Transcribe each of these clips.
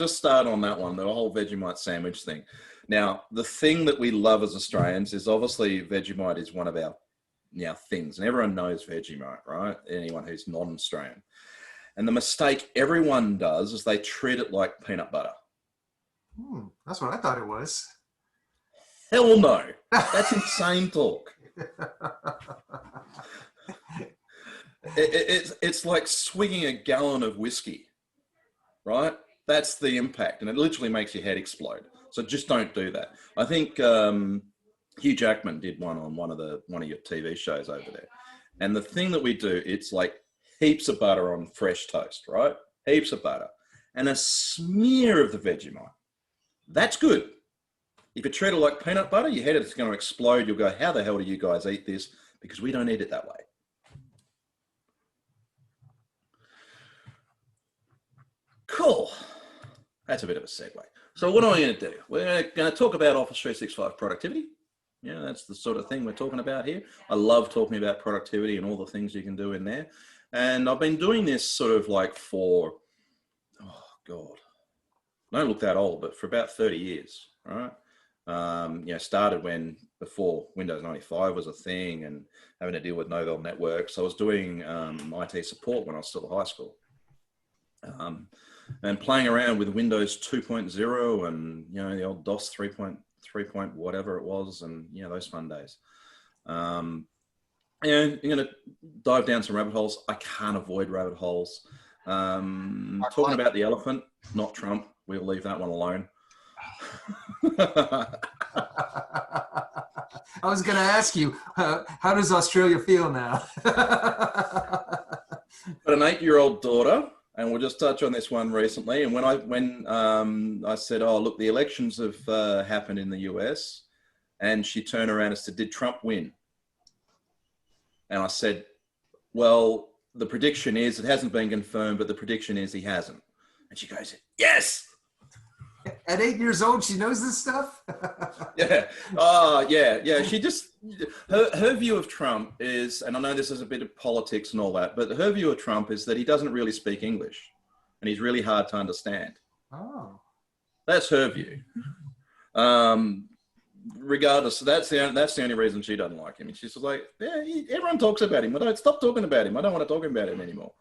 just start on that one, the whole Vegemite sandwich thing. Now, the thing that we love as Australians is obviously Vegemite is one of our things, and everyone knows Vegemite, right? Anyone who's non-Australian. And the mistake everyone does is they treat it like peanut butter. That's what I thought it was. Hell no. That's insane talk. It's like swigging a gallon of whiskey, right? That's the impact, and it literally makes your head explode. So just don't do that. I think Hugh Jackman did one on one of your TV shows over there. And the thing that we do, it's like heaps of butter on fresh toast, right? Heaps of butter. And a smear of the Vegemite. That's good. If you treat it like peanut butter, your head is going to explode. You'll go, how the hell do you guys eat this? Because we don't eat it that way. Cool. That's a bit of a segue. So what am I going to do? We're going to talk about Office 365 productivity. Yeah, that's the sort of thing we're talking about here. I love talking about productivity and all the things you can do in there. And I've been doing this sort of like for, oh God, I don't look that old, but for about 30 years, right? Started before Windows 95 was a thing and having to deal with Novell networks. I was doing IT support when I was still at high school. And playing around with Windows 2.0 and, the old DOS 3.3 whatever it was, and, those fun days. And you're going to dive down some rabbit holes. I can't avoid rabbit holes. Talking about the elephant, not Trump. We'll leave that one alone. I was going to ask you, how does Australia feel now? Got an 8-year-old daughter, and we'll just touch on this one recently. And when I said, oh, look, the elections have happened in the US, and she turned around and said, did Trump win? And I said, well, the prediction is, it hasn't been confirmed, but the prediction is he hasn't. And she goes, yes! At 8 years old, she knows this stuff? Yeah. Oh, yeah. She just, her view of Trump is, and I know this is a bit of politics and all that, but her view of Trump is that he doesn't really speak English and he's really hard to understand. Oh. That's her view. Regardless, that's the only reason she doesn't like him. And she's like, yeah, everyone talks about him. I don't stop talking about him. I don't want to talk about him anymore.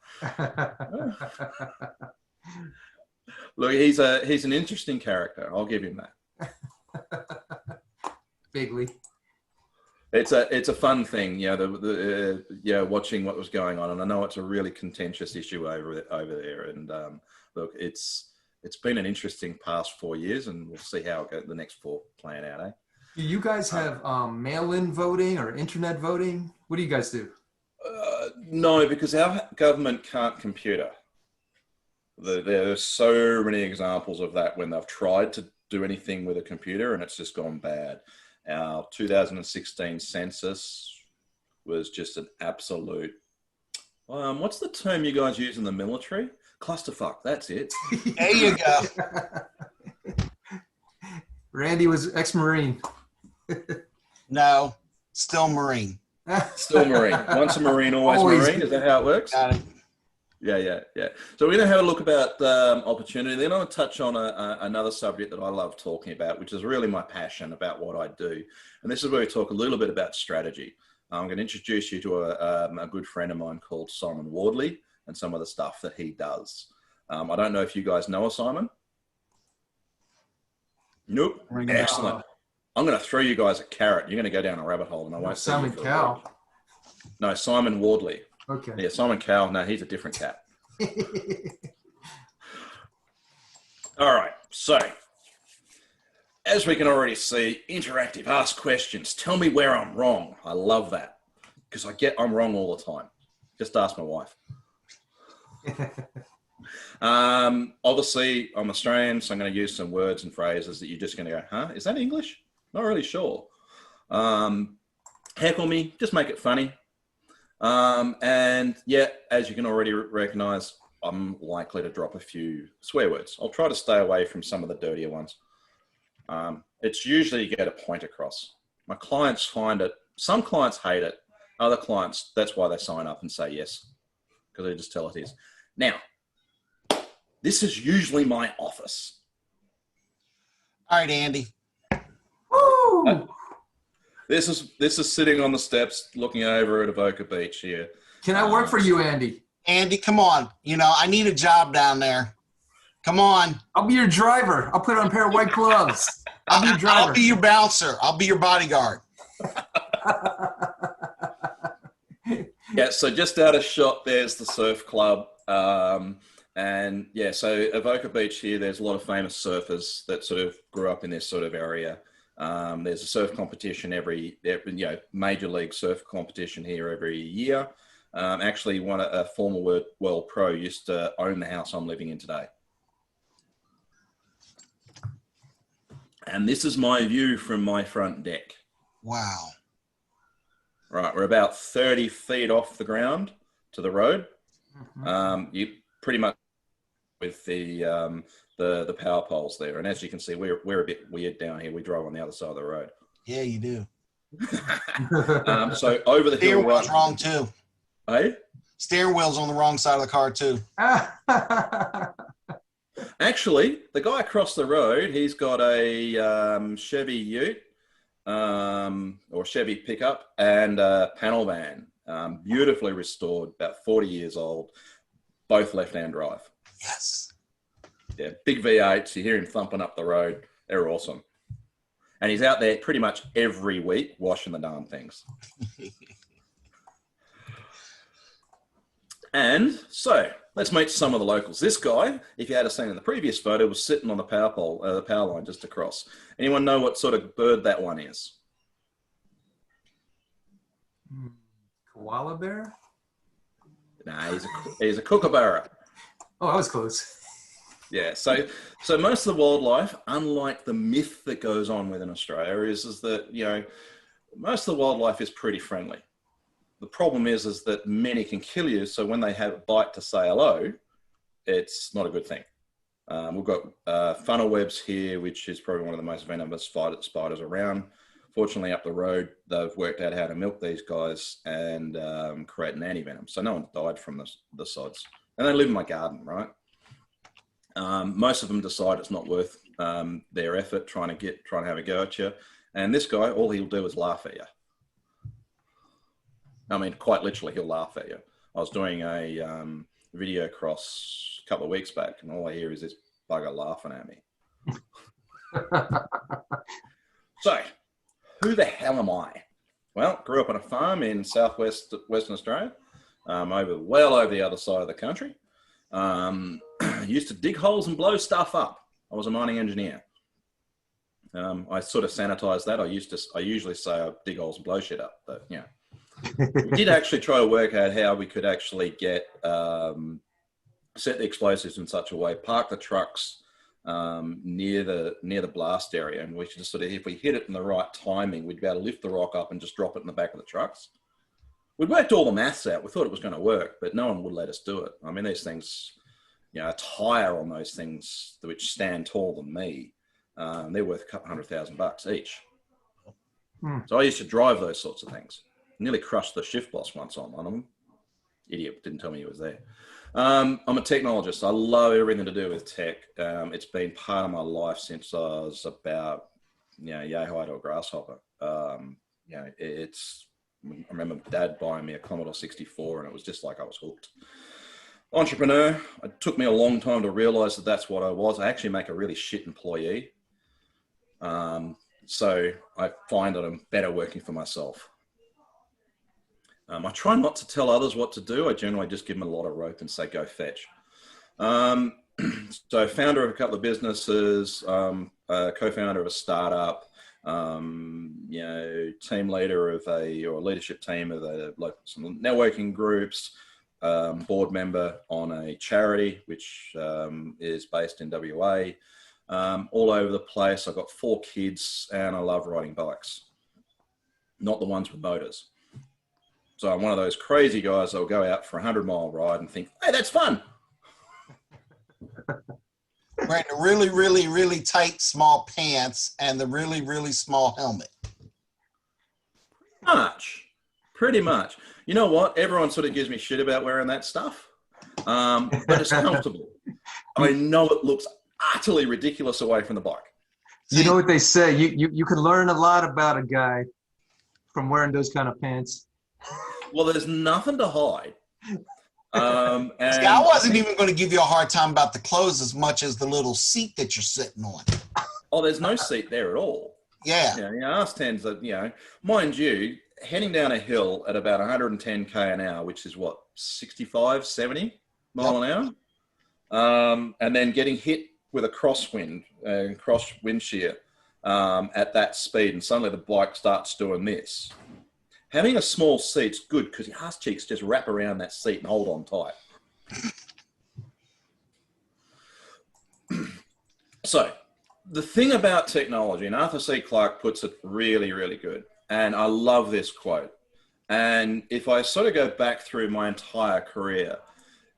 Look, he's an interesting character. I'll give him that. Bigly. It's a fun thing, watching what was going on, and I know it's a really contentious issue over there. And look, it's been an interesting past 4 years, and we'll see how the next 4 plan out. Eh? Do you guys have mail-in voting or internet voting? What do you guys do? No, because our government can't computer. There are so many examples of that when they've tried to do anything with a computer and it's just gone bad. Our 2016 census was just an absolute, what's the term you guys use in the military? Clusterfuck, that's it. There you go. Randy was ex-Marine. No, still Marine. Still Marine. Once a Marine, always Marine. Is that how it works? Got it. Yeah. So we're going to have a look about opportunity. Then I'm going to touch on another subject that I love talking about, which is really my passion about what I do. And this is where we talk a little bit about strategy. I'm going to introduce you to a good friend of mine called Simon Wardley and some of the stuff that he does. I don't know if you guys know Simon. Nope. Excellent. I'm going to throw you guys a carrot. You're going to go down a rabbit hole, and I won't. Simon Cowell. No, Simon Wardley. Okay. Yeah, Simon Cowell. No, he's a different cat. All right. So, as we can already see, interactive, ask questions. Tell me where I'm wrong. I love that because I'm wrong all the time. Just ask my wife. Obviously, I'm Australian, so I'm going to use some words and phrases that you're just going to go, huh? Is that English? Not really sure. Heckle me. Just make it funny. And yeah, as you can already recognize, I'm likely to drop a few swear words. I'll try to stay away from some of the dirtier ones. It's usually to get a point across. My clients find it, some clients hate it, other clients, that's why they sign up and say yes, because they just tell it is. Now, This is usually my office. All right, Andy. Woo! This is sitting on the steps looking over at Avoca Beach here. Can I work for you, Andy? Andy, come on. You know, I need a job down there. Come on. I'll be your driver. I'll put on a pair of white gloves. I'll be your driver. I'll be your bouncer. I'll be your bodyguard. Yeah, so just out of shot, there's the surf club. And yeah, so Avoca Beach here, there's a lot of famous surfers that sort of grew up in this sort of area. There's a surf competition every major league surf competition here every year. Actually, a former world pro used to own the house I'm living in today. And this is my view from my front deck. Wow. Right, we're about 30 feet off the ground to the road. You pretty much with the power poles there, and as you can see, we're a bit weird down here. We drive on the other side of the road. Yeah, you do. So over the hill, Steering wheel's wrong too. Hey, Steering wheel's on the wrong side of the car too. actually, the guy across the road, he's got a Chevy Ute or Chevy pickup and a panel van, beautifully restored, about 40 years old, both left-hand drive. Yes. Yeah, big V8s. You hear him thumping up the road. They're awesome. And he's out there pretty much every week washing the darn things. And so let's meet some of the locals. This guy, if you had seen in the previous photo, was sitting on the power pole, the power line just across. Anyone know what sort of bird that one is? Koala bear? Nah, he's a kookaburra. Oh, I was close. Yeah, so most of the wildlife, unlike the myth that goes on within Australia, is that most of the wildlife is pretty friendly. The problem is that many can kill you. So when they have a bite to say hello, it's not a good thing. We've got funnel webs here, which is probably one of the most venomous spiders around. Fortunately, up the road, they've worked out how to milk these guys and create an anti-venom. So no one's died from the sods. And they live in my garden, right? Most of them decide it's not worth their effort trying to have a go at you. And this guy, all he'll do is laugh at you. I mean, quite literally, he'll laugh at you. I was doing a video cross a couple of weeks back, and all I hear is this bugger laughing at me. So, who the hell am I? Well, grew up on a farm in Western Australia, well over the other side of the country. Used to dig holes and blow stuff up. I was a mining engineer. I sort of sanitized that. I usually say I dig holes and blow shit up, but yeah. We did actually try to work out how we could actually get set the explosives in such a way, park the trucks near the blast area, and we should just sort of, if we hit it in the right timing, we'd be able to lift the rock up and just drop it in the back of the trucks. We'd worked all the maths out. We thought it was going to work, but no one would let us do it. I mean, these things, a tire on those things which stand taller than me, they're worth a couple $100,000 each. So I used to drive those sorts of things. Nearly crushed the shift boss once on one of them. Idiot, didn't tell me he was there. I'm a technologist. I love everything to do with tech. It's been part of my life since I was about, yay height or grasshopper. I remember Dad buying me a Commodore 64, and it was just like I was hooked. Entrepreneur. It took me a long time to realize that that's what I was. I actually make a really shit employee. So I find that I'm better working for myself. I try not to tell others what to do. I generally just give them a lot of rope and say, go fetch. So founder of a couple of businesses, co-founder of a startup, team leader of or leadership team of some networking groups, board member on a charity, which is based in WA, all over the place. I've got 4 kids and I love riding bikes, not the ones with motors. So I'm one of those crazy guys that will go out for a 100-mile ride and think, hey, that's fun. Wearing the really, really, really tight, small pants and the really, really small helmet. Pretty much. You know what? Everyone sort of gives me shit about wearing that stuff, but it's comfortable. I know it looks utterly ridiculous away from the bike. You know what they say, you can learn a lot about a guy from wearing those kind of pants. Well, there's nothing to hide. And See, I wasn't even going to give you a hard time about the clothes as much as the little seat that you're sitting on. Oh, there's no seat there at all. Yeah. You know, your ass tends to, you know, mind you, heading down a hill at about 110k an hour, which is what, 65, 70 mile an hour, and then getting hit with a crosswind, cross wind shear at that speed, and suddenly the bike starts doing this. Having a small seat's good because your ass cheeks just wrap around that seat and hold on tight. So the thing about technology, and Arthur C. Clarke puts it really, really good, and I love this quote. And if I sort of go back through my entire career,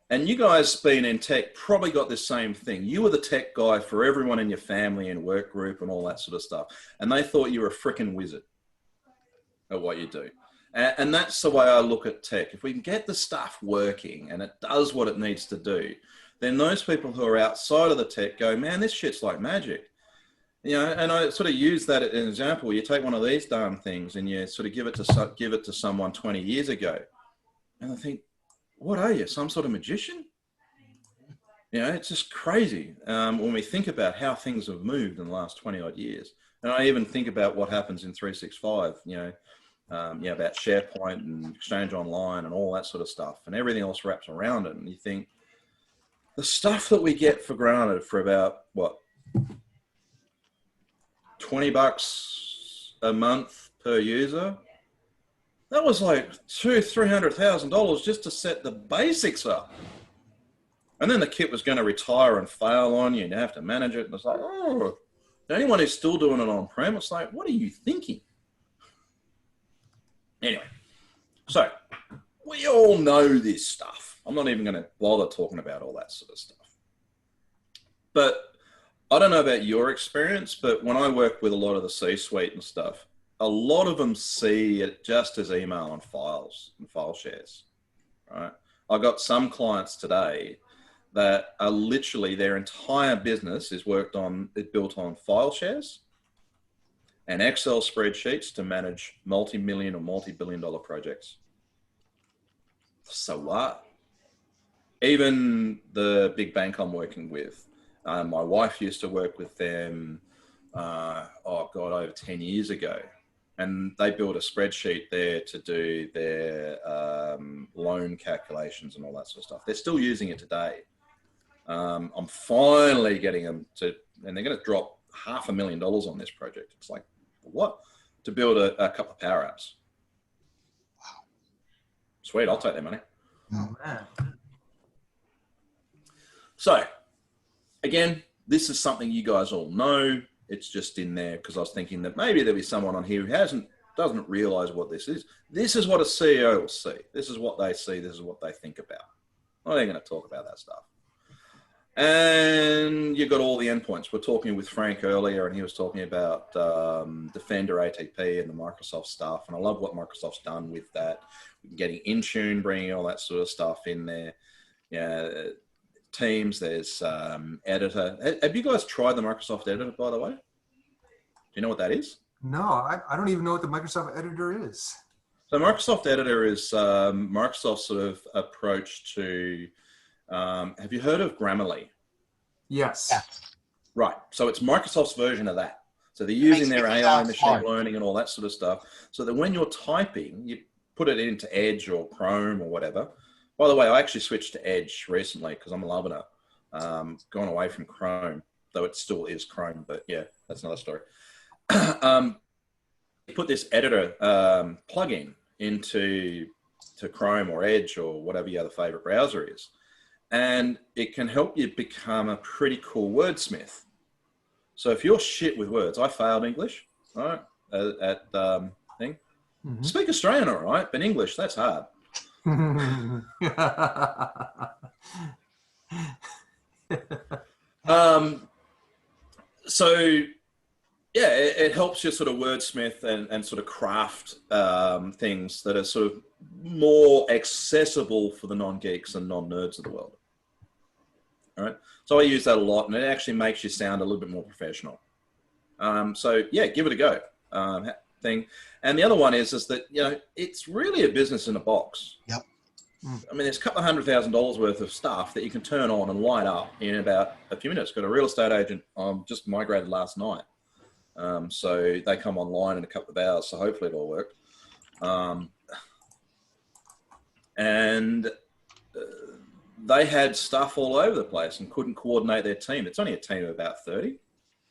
and you guys being in tech probably got this same thing. You were the tech guy for everyone in your family and work group and all that sort of stuff. And they thought you were a freaking wizard at what you do. And that's the way I look at tech. If we can get the stuff working and it does what it needs to do, then those people who are outside of the tech go, man, this shit's like magic. You know, and I sort of use that as an example. You take one of these darn things and you sort of give it to someone 20 years ago. And I think, what are you, some sort of magician? You know, it's just crazy when we think about how things have moved in the last 20 odd years. And I even think about what happens in 365, you know, about SharePoint and Exchange Online and all that sort of stuff, and everything else wraps around it. And you think the stuff that we get for granted for about, what, $20 a month per user, that was like $200,000-$300,000 just to set the basics up. And then the kit was going to retire and fail on you and you have to manage it. And it's like, oh, anyone who's still doing it on-prem, it's like, what are you thinking? Anyway, so we all know this stuff. I'm not even going to bother talking about all that sort of stuff. But I don't know about your experience, but when I work with a lot of the C-suite and stuff, a lot of them see it just as email and files and file shares, right? I've got some clients today that are literally their entire business is built on file shares and Excel spreadsheets to manage multi-million or multi-billion-dollar projects. So what? Even the big bank I'm working with, my wife used to work with them, over 10 years ago. And they built a spreadsheet there to do their loan calculations and all that sort of stuff. They're still using it today. I'm finally getting them to, and they're going to drop $500,000 on this project. It's like, what? To build a couple of power apps. Wow. Sweet, I'll take that money. Oh, man. So, again, this is something you guys all know. It's just in there because I was thinking that maybe there'll be someone on here who doesn't realize what this is. This is what a CEO will see. This is what they see. This is what they think about. I ain't going to talk about that stuff. And you've got all the endpoints. We're talking with Frank earlier, and he was talking about Defender ATP and the Microsoft stuff. And I love what Microsoft's done with that. Getting Intune, bringing all that sort of stuff in there. Yeah. Teams, there's Editor. Have you guys tried the Microsoft Editor, by the way? Do you know what that is? No, I don't even know what the Microsoft Editor is. So Microsoft Editor is Microsoft's sort of approach to, have you heard of Grammarly? Yes. Yeah. Right. So it's Microsoft's version of that. So they're using their AI, machine smart. learning and all that sort of stuff. So that when you're typing, you put it into Edge or Chrome or whatever. By the way, I actually switched to Edge recently because I'm loving it. Gone away from Chrome, though it still is Chrome, but yeah, that's another story. Put this editor plugin into Chrome or Edge or whatever your other favorite browser is. And it can help you become a pretty cool wordsmith. So if you're shit with words, I failed English, right, at thing. Mm-hmm. Speak Australian all right, but English, that's hard. So yeah, it helps you sort of wordsmith and sort of craft things that are sort of more accessible for the non-geeks and non-nerds of the world. All right. So I use that a lot, and it actually makes you sound a little bit more professional. So yeah, give it a go. Thing. And the other one is that, you know, it's really a business in a box. Yep. I mean, there's a couple of $100,000 worth of stuff that you can turn on and light up in about a few minutes. Got a real estate agent just migrated last night. So they come online in a couple of hours. So hopefully it'll work. They had stuff all over the place and couldn't coordinate their team. It's only a team of about 30.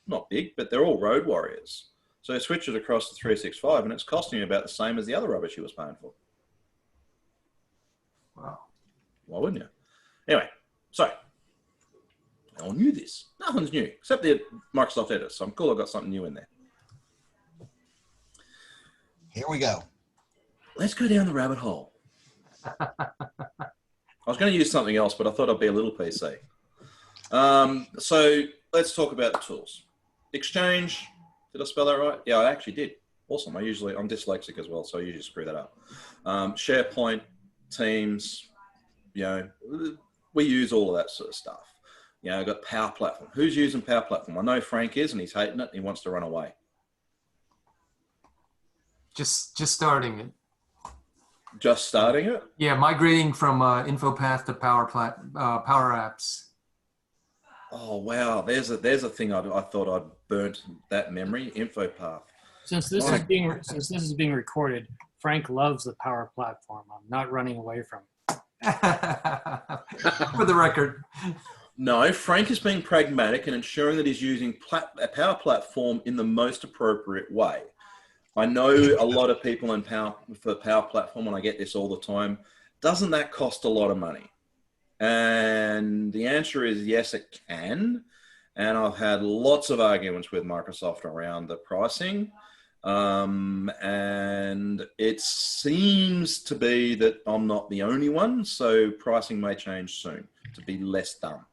Not big, but they're all road warriors. So switch it across to 365 and it's costing you about the same as the other rubbish you was paying for. Wow. Why wouldn't you? Anyway, so no one knew this. Nothing's new except the Microsoft Edit. So I'm cool I've got something new in there. Here we go. Let's go down the rabbit hole. I was going to use something else, but I thought I'd be a little PC. So let's talk about the tools. Exchange. Did I spell that right? Yeah, I actually did. Awesome. I'm dyslexic as well, so I usually screw that up. SharePoint, Teams, you know, we use all of that sort of stuff. You know, I've got Power Platform. Who's using Power Platform? I know Frank is, and he's hating it, and he wants to run away. Just starting it. Just starting it? Yeah, migrating from InfoPath to Power Apps. Oh, wow. There's a thing I thought I'd burnt that memory. InfoPath. Since this is being recorded, Frank loves the Power Platform. I'm not running away from it. For the record. No, Frank is being pragmatic and ensuring that he's using a Power Platform in the most appropriate way. I know a lot of people in Power Platform, and I get this all the time. Doesn't that cost a lot of money? And the answer is yes, it can. And I've had lots of arguments with Microsoft around the pricing. And it seems to be that I'm not the only one. So pricing may change soon to be less dumb.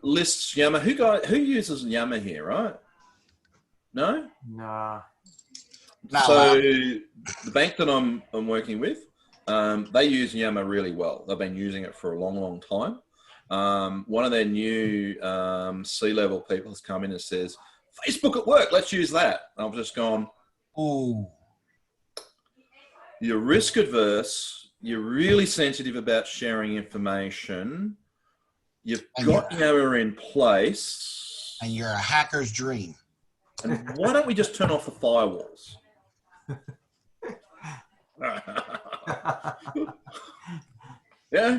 Lists Yammer. Who uses Yammer here, right? No? Nah. So the bank that I'm working with, they use Yammer really well. They've been using it for a long, long time. One of their new C-level people has come in and says, Facebook at work, let's use that. And I've just gone, ooh, you're risk adverse. You're really sensitive about sharing information. You've got Yammer in place. And you're a hacker's dream. And why don't we just turn off the firewalls? Yeah.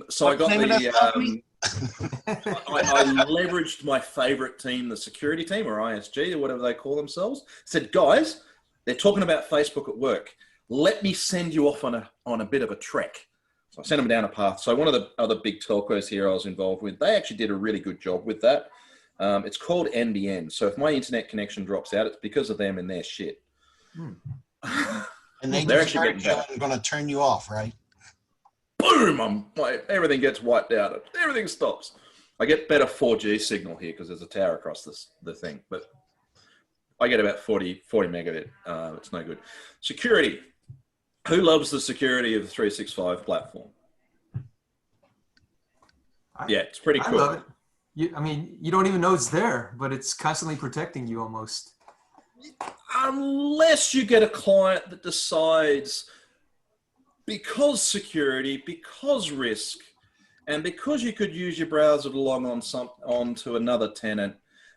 So I got the. I leveraged my favorite team, the security team or ISG or whatever they call themselves. Said, guys, they're talking about Facebook at work. Let me send you off on a bit of a trek. So I sent them down a path. So one of the other big telcos here I was involved with, they actually did a really good job with that. It's called NBN. So if my internet connection drops out, it's because of them and their shit. And they're actually going to turn you off, right? Boom! Everything gets wiped out. Everything stops. I get better 4G signal here because there's a tower across the thing, but I get about 40 megabit. It's no good. Security. Who loves the security of the 365 platform? Yeah, it's pretty cool. I love it. You don't even know it's there, but it's constantly protecting you almost. Unless you get a client that decides, because security, because risk, and because you could use your browser to log on to another tenant,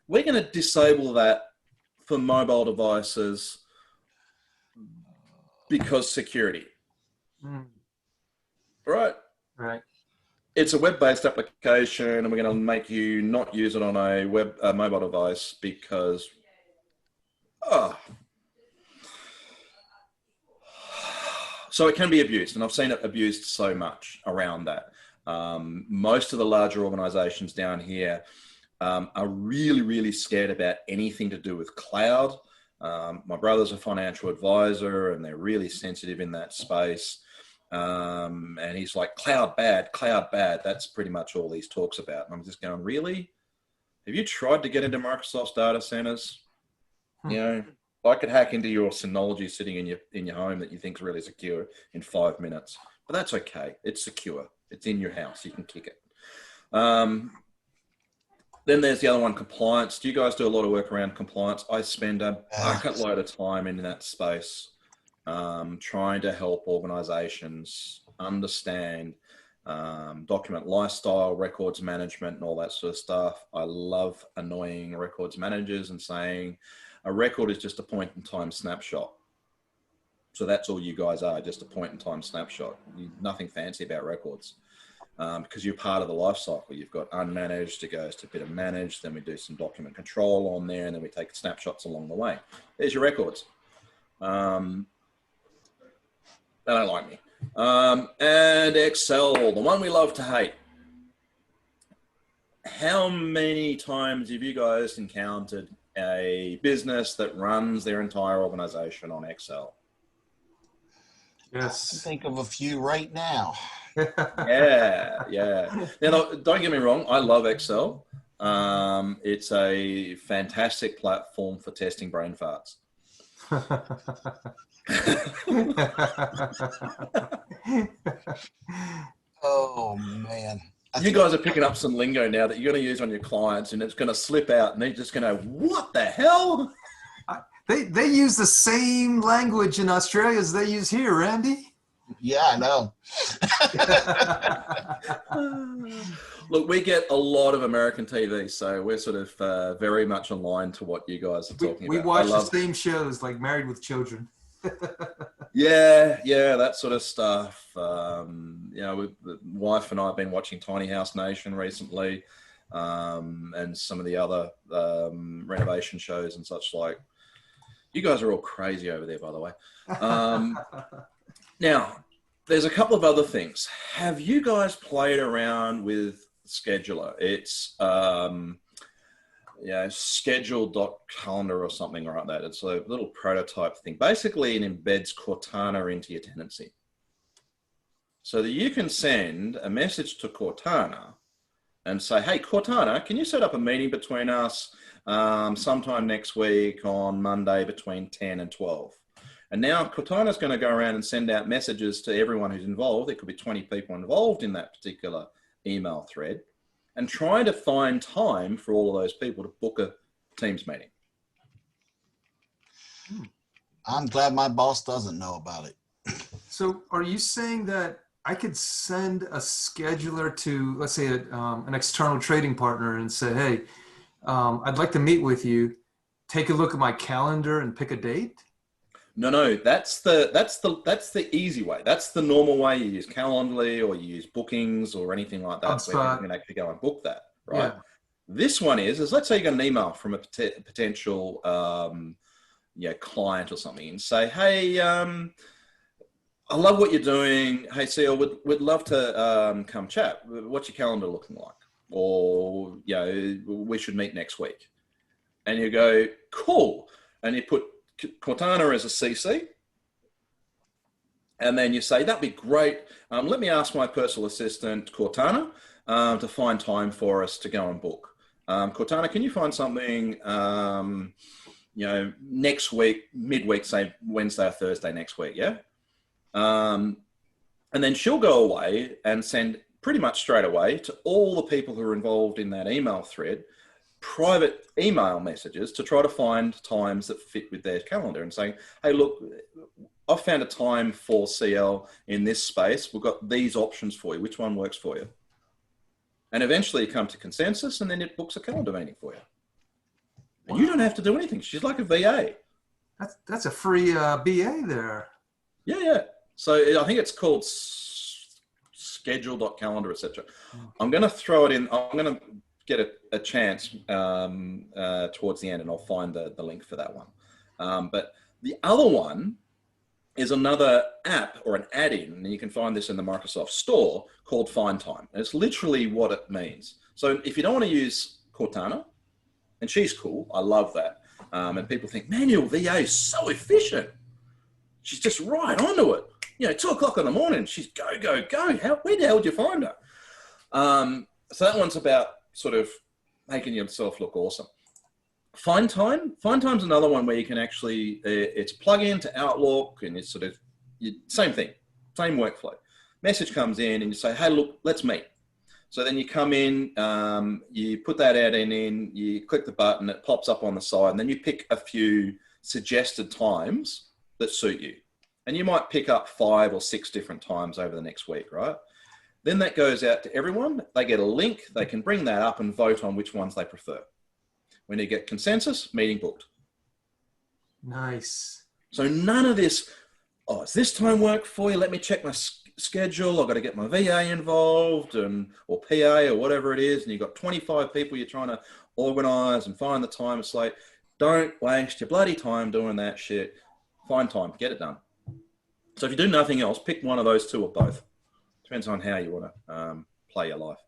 we're going to disable that for mobile devices because security. Right? Right. It's a web-based application, and we're going to make you not use it on a mobile device because, so it can be abused, and I've seen it abused so much around that. Most of the larger organizations down here are really, really scared about anything to do with cloud. My brother's a financial advisor, and they're really sensitive in that space. And he's like, cloud bad. That's pretty much all he talks about. And I'm just going, really? Have you tried to get into Microsoft's data centers? You know, I could hack into your Synology sitting in your home that you think is really secure in 5 minutes, but that's okay. It's secure. It's in your house. You can kick it. Then there's the other one, compliance. Do you guys do a lot of work around compliance? I spend a bucket load of time in that space, trying to help organizations understand document lifestyle, records management, and all that sort of stuff. I love annoying records managers and saying a record is just a point in time snapshot. So that's all you guys are, just a point in time snapshot. Nothing fancy about records. Because you're part of the life cycle. You've got unmanaged, it goes to a bit of managed, then we do some document control on there, and then we take snapshots along the way. There's your records. They don't like me. And Excel, the one we love to hate. How many times have you guys encountered a business that runs their entire organization on Excel? I can Yes. think of a few right now. Yeah. Now, don't get me wrong. I love Excel. It's a fantastic platform for testing brain farts. Oh man. You guys are picking up some lingo now that you're going to use on your clients, and it's going to slip out, and they're just going to, what the hell? They use the same language in Australia as they use here, Randy. Yeah, I know. Look, we get a lot of American TV, so we're sort of very much aligned to what you guys are talking We about. watch the same shows, like Married with Children. Yeah, that sort of stuff. The wife and I have been watching Tiny House Nation recently, and some of the other renovation shows and such like. You guys are all crazy over there, by the way. Now, there's a couple of other things. Have you guys played around with Scheduler? It's schedule.calendar or something like that. It's a little prototype thing. Basically, it embeds Cortana into your tenancy. So that you can send a message to Cortana and say, hey, Cortana, can you set up a meeting between us sometime next week on Monday between 10 and 12? And now Cortana's going to go around and send out messages to everyone who's involved. There could be 20 people involved in that particular email thread, and try to find time for all of those people to book a Teams meeting. I'm glad my boss doesn't know about it. So are you saying that I could send a scheduler to, let's say, an external trading partner and say, hey, I'd like to meet with you. Take a look at my calendar and pick a date? No, that's the easy way. That's the normal way. You use Calendly or you use Bookings or anything like that, where you can actually go and book that, right? Yeah. This one is let's say you got an email from a potential client or something, and say, hey, I love what you're doing. Hey, Seal, we'd love to come chat. What's your calendar looking like? Or, we should meet next week. And you go, cool. And you put Cortana as a CC. And then you say, that'd be great. Let me ask my personal assistant, Cortana, to find time for us to go and book. Cortana, can you find something, next week, midweek, say Wednesday or Thursday next week, yeah? And then she'll go away and send pretty much straight away to all the people who are involved in that email thread, private email messages to try to find times that fit with their calendar and saying, hey, look, I've found a time for CL in this space. We've got these options for you. Which one works for you? And eventually you come to consensus, and then it books a calendar meeting for you. And you don't have to do anything. She's like a VA. That's a free BA there. Yeah. So I think it's called schedule.calendar, etc. I'm going to throw it in. I'm going to get a chance towards the end, and I'll find the link for that one. But the other one is another app or an add-in, and you can find this in the Microsoft Store, called Find Time. And it's literally what it means. So if you don't want to use Cortana, and she's cool, I love that. And people think, manual VA is so efficient. She's just right onto it. 2 o'clock in the morning, she's go. Where the hell did you find her? So that one's about sort of making yourself look awesome. Find Time's another one where you can actually, it's plug in to Outlook, and it's sort of, same thing, same workflow. message comes in and you say, hey, look, let's meet. So then you come in, you put that ad in, you click the button, it pops up on the side, and then you pick a few suggested times that suit you. And you might pick up 5 or 6 different times over the next week, right? Then that goes out to everyone. They get a link. They can bring that up and vote on which ones they prefer. When you get consensus, meeting booked. Nice. So none of this, oh, is this time work for you? Let me check my schedule. I've got to get my VA involved or PA or whatever it is. And you've got 25 people you're trying to organize and find the time. It's like, don't waste your bloody time doing that shit. Find time, get it done. So if you do nothing else, pick one of those 2 or both. Depends on how you want to play your life.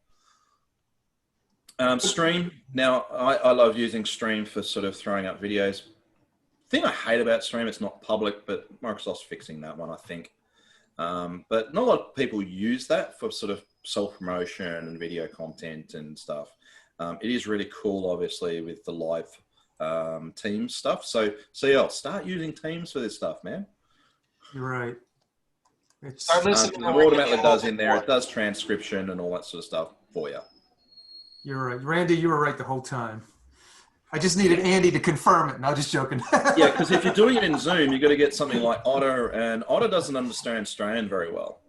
Stream. Now, I love using Stream for sort of throwing up videos. The thing I hate about Stream, it's not public, but Microsoft's fixing that one, I think. But not a lot of people use that for sort of self-promotion and video content and stuff. It is really cool, obviously, with the live Teams stuff. So yeah, start using Teams for this stuff, man. You're right. Start listening. It automatically does in there. It does transcription and all that sort of stuff for you. You're right. Randy, you were right the whole time. I just needed Andy to confirm it. No, just joking. Yeah, because if you're doing it in Zoom, you've got to get something like Otter, and Otter doesn't understand Australian very well.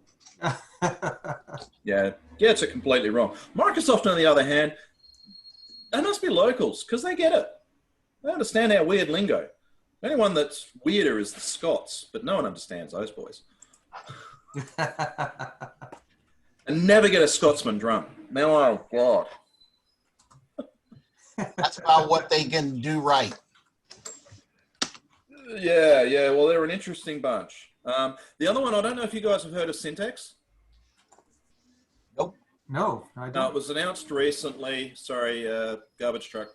Yeah, gets it completely wrong. Microsoft, on the other hand, they must be locals because they get it. They understand our weird lingo. The only one that's weirder is the Scots, but no one understands those boys. And never get a Scotsman drunk. Now, oh, God. That's about what they can do right. Yeah. Well, they're an interesting bunch. The other one, I don't know if you guys have heard of Syntax. Nope. No, I don't. It was announced recently. Sorry, garbage truck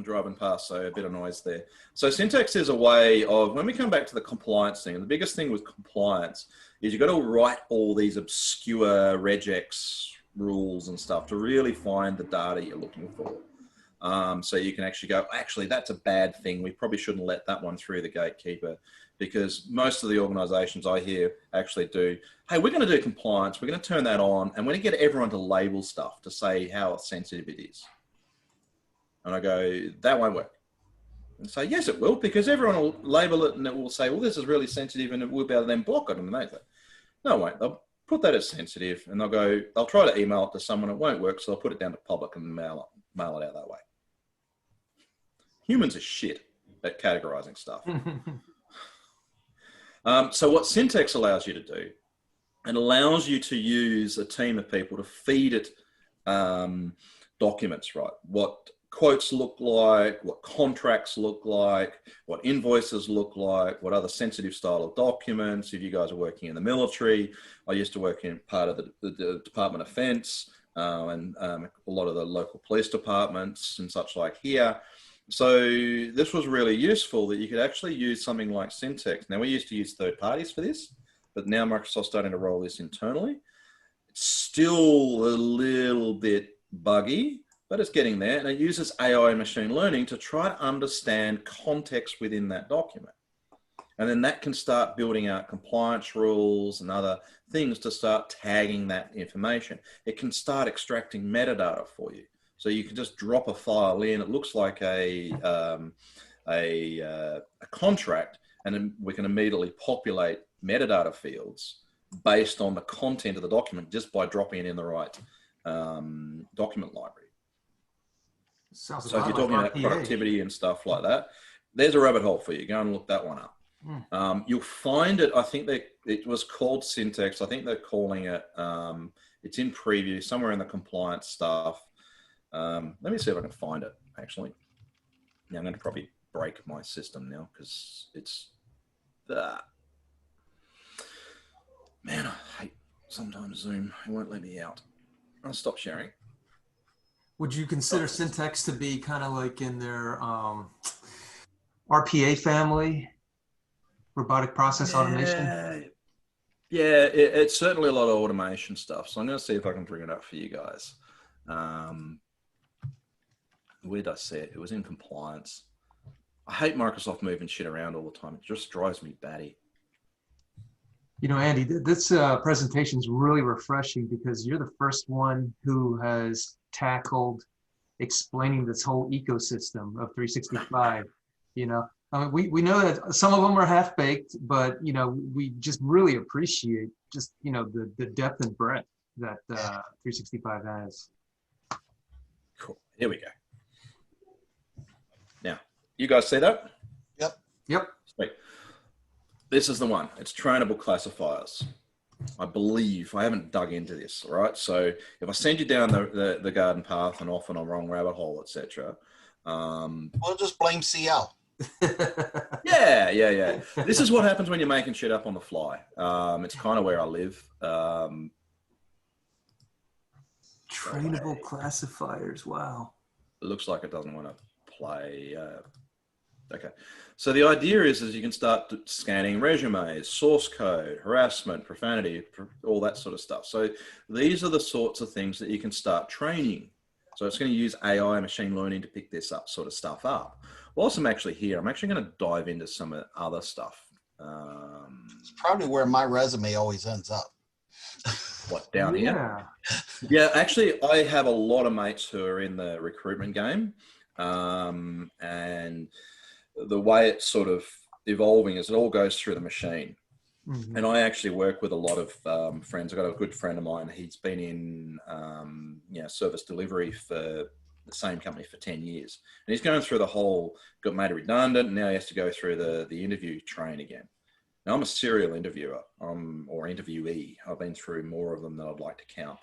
driving past, so a bit of noise there. So Syntax is a way of, when we come back to the compliance thing, and the biggest thing with compliance is you've got to write all these obscure regex rules and stuff to really find the data you're looking for. So you can actually go, actually, that's a bad thing. We probably shouldn't let that one through the gatekeeper, because most of the organizations I hear actually do, hey, we're going to do compliance. We're going to turn that on, and we're going to get everyone to label stuff to say how sensitive it is. And I go, that won't work. And say, yes, it will, because everyone will label it and it will say, well, this is really sensitive, and it will be able to then block it. And they say, no, it won't. They'll put that as sensitive, and they'll try to email it to someone. It won't work, so they'll put it down to public and mail it out that way. Humans are shit at categorizing stuff. So what Syntax allows you to do, it allows you to use a team of people to feed it documents, right? What quotes look like, what contracts look like, what invoices look like, what other sensitive style of documents. If you guys are working in the military, I used to work in part of the Department of Defense and a lot of the local police departments and such like here. So this was really useful that you could actually use something like Syntax. Now, we used to use third parties for this, but now Microsoft's starting to roll this internally. It's still a little bit buggy, but it's getting there. And it uses AI and machine learning to try to understand context within that document. And then that can start building out compliance rules and other things to start tagging that information. It can start extracting metadata for you. So you can just drop a file in. It looks like a contract, and then we can immediately populate metadata fields based on the content of the document just by dropping it in the right document library. So if you're talking about productivity and stuff like that, there's a rabbit hole for you. Go and look that one up. You'll find it. I think it was called Syntax. I think they're calling it. It's in preview somewhere in the compliance stuff. Let me see if I can find it, actually. Yeah, I'm going to probably break my system now because it's that. Man, I hate sometimes Zoom. It won't let me out. I'll stop sharing. Would you consider Syntax to be kind of like in their RPA family, robotic process automation? Yeah, it's certainly a lot of automation stuff. So I'm going to see if I can bring it up for you guys. Where did I see it? It was in compliance. I hate Microsoft moving shit around all the time. It just drives me batty. You know, Andy, this presentation is really refreshing because you're the first one who has tackled explaining this whole ecosystem of 365. You know, I mean, we know that some of them are half baked, but you know, we just really appreciate just you know the depth and breadth that 365 has. Cool. Here we go. Now, you guys see that? Yep. Yep. Sweet. This is the one. It's trainable classifiers. I believe, I haven't dug into this, all right? So if I send you down the garden path and off on a wrong rabbit hole, etc. We'll just blame CL. Yeah. This is what happens when you're making shit up on the fly. It's kind of where I live. Trainable classifiers. Wow. It looks like it doesn't want to play. Okay. So the idea is you can start scanning resumes, source code, harassment, profanity, all that sort of stuff. So these are the sorts of things that you can start training. So it's going to use AI, machine learning to pick this up sort of stuff up. Whilst I'm actually here, I'm actually going to dive into some of the other stuff. It's probably where my resume always ends up. What, down here? Yeah, actually, I have a lot of mates who are in the recruitment game. And the way it's sort of evolving is it all goes through the machine. Mm-hmm. And I actually work with a lot of friends. I've got a good friend of mine. He's been in service delivery for the same company for 10 years. And he's going through the whole, got made redundant, and now he has to go through the interview train again. Now, I'm a serial interviewer or interviewee. I've been through more of them than I'd like to count.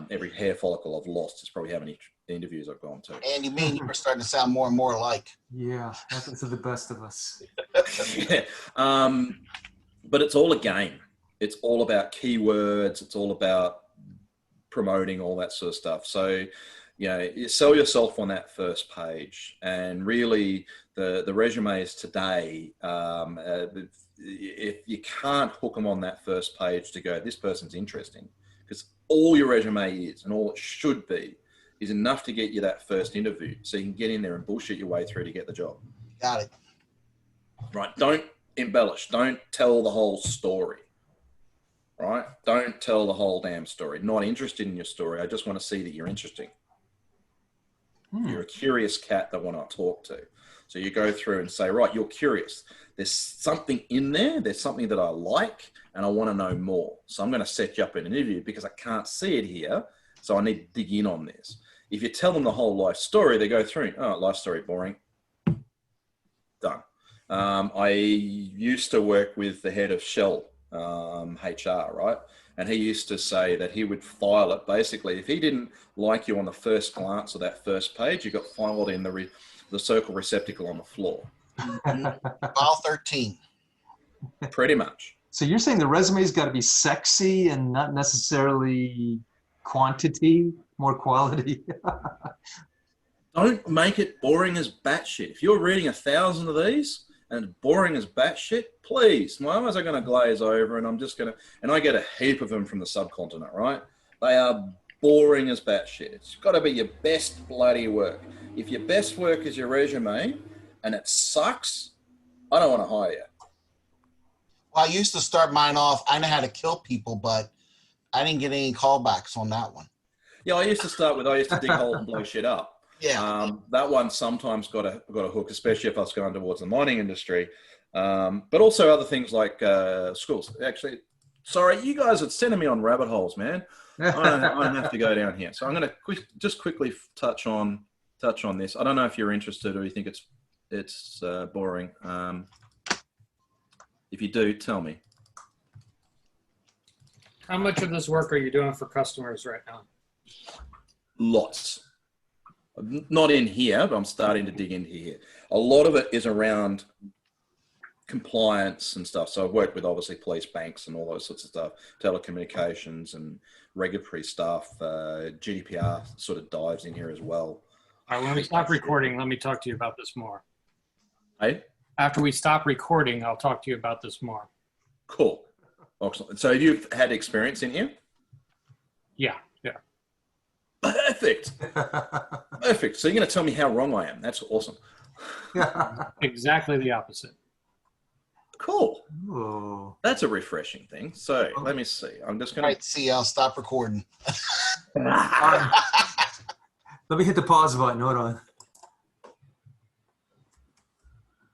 Every hair follicle I've lost is probably how many interviews I've gone to. And you mean you're starting to sound more and more alike. Yeah, happens to the best of us. Yeah. But it's all a game. It's all about keywords. It's all about promoting all that sort of stuff. So, you sell yourself on that first page. And really, the resumes today, if you can't hook them on that first page to go, this person's interesting, because all your resume is, and all it should be, is enough to get you that first interview. So you can get in there and bullshit your way through to get the job. Got it. Right. Don't embellish. Don't tell the whole story. Right. Don't tell the whole damn story. Not interested in your story. I just want to see that you're interesting. You're a curious cat that I want to talk to. So you go through and say, right, you're curious. There's something in there. There's something that I like and I want to know more. So I'm going to set you up in an interview because I can't see it here. So I need to dig in on this. If you tell them the whole life story, they go through, oh, life story, boring. Done. I used to work with the head of Shell HR, right? And he used to say that he would file it. Basically, if he didn't like you on the first glance of that first page, you got filed in the circle receptacle on the floor. File 13. Pretty much. So you're saying the resume's got to be sexy and not necessarily quantity, more quality? Don't make it boring as batshit. If you're reading 1,000 of these and it's boring as batshit, please, my eyes are going to glaze over, and I'm just going to, and I get a heap of them from the subcontinent, right? They are boring as batshit. It's got to be your best bloody work. If your best work is your resume and it sucks, I don't want to hire you. Well, I used to start mine off, I know how to kill people, but I didn't get any callbacks on that one. Yeah, I used to dig holes and blow shit up. Yeah. That one sometimes got a hook, especially if I was going towards the mining industry. But also other things like schools. Actually, sorry, you guys are sending me on rabbit holes, man. I don't have to go down here. So I'm going to just quickly touch on this. I don't know if you're interested or you think it's boring. If you do, tell me. How much of this work are you doing for customers right now? Lots. Not in here, but I'm starting to dig into here. A lot of it is around compliance and stuff. So I've worked with obviously police, banks and all those sorts of stuff, telecommunications and regulatory stuff. GDPR sort of dives in here as well. All right, when we stop recording, let me talk to you about this more. Hey? After we stop recording, I'll talk to you about this more. Cool. Excellent. So you've had experience in here? Yeah. Perfect. Perfect. So you're going to tell me how wrong I am. That's awesome. Exactly the opposite. Cool. Oh. That's a refreshing thing. So let me see. I'm just All going right, CL, stop recording. to. Let me hit the pause button. Hold on.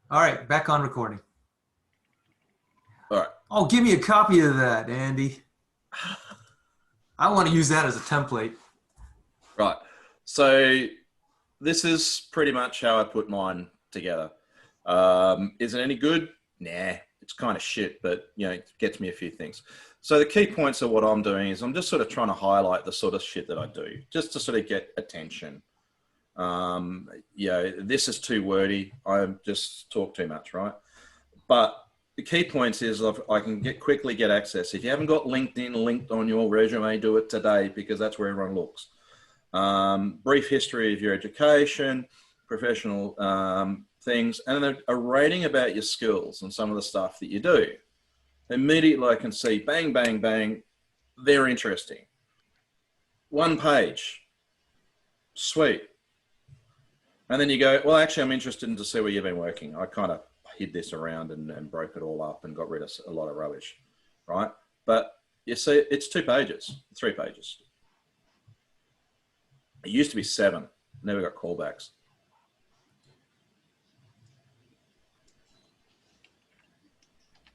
All right, back on recording. All right. Oh, give me a copy of that, Andy. I want to use that as a template. Right. So this is pretty much how I put mine together. Is it any good? Nah, it's kind of shit, but it gets me a few things. So the key points of what I'm doing is I'm just sort of trying to highlight the sort of shit that I do, just to sort of get attention. This is too wordy. I just talk too much, right? But the key points is I can quickly get access. If you haven't got LinkedIn linked on your resume, do it today, because that's where everyone looks. Brief history of your education, professional things, and then a rating about your skills and some of the stuff that you do. Immediately I can see, bang, bang, bang, they're interesting. One page, sweet. And then you go, well, actually, I'm interested in to see where you've been working. I kind of hid this around and broke it all up and got rid of a lot of rubbish, right? But you see, it's 2 pages, 3 pages. It used to be 7, never got callbacks.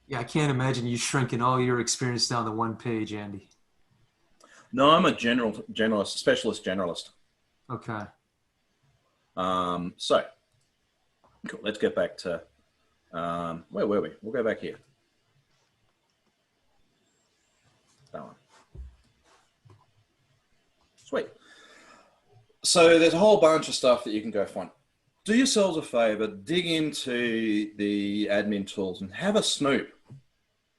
Yeah, I can't imagine you shrinking all your experience down to 1 page, Andy. No, I'm a generalist, specialist generalist. Okay. So, cool. Let's get back to, where were we? We'll go back here. That one. Sweet. So there's a whole bunch of stuff that you can go find. Do yourselves a favor, dig into the admin tools and have a snoop.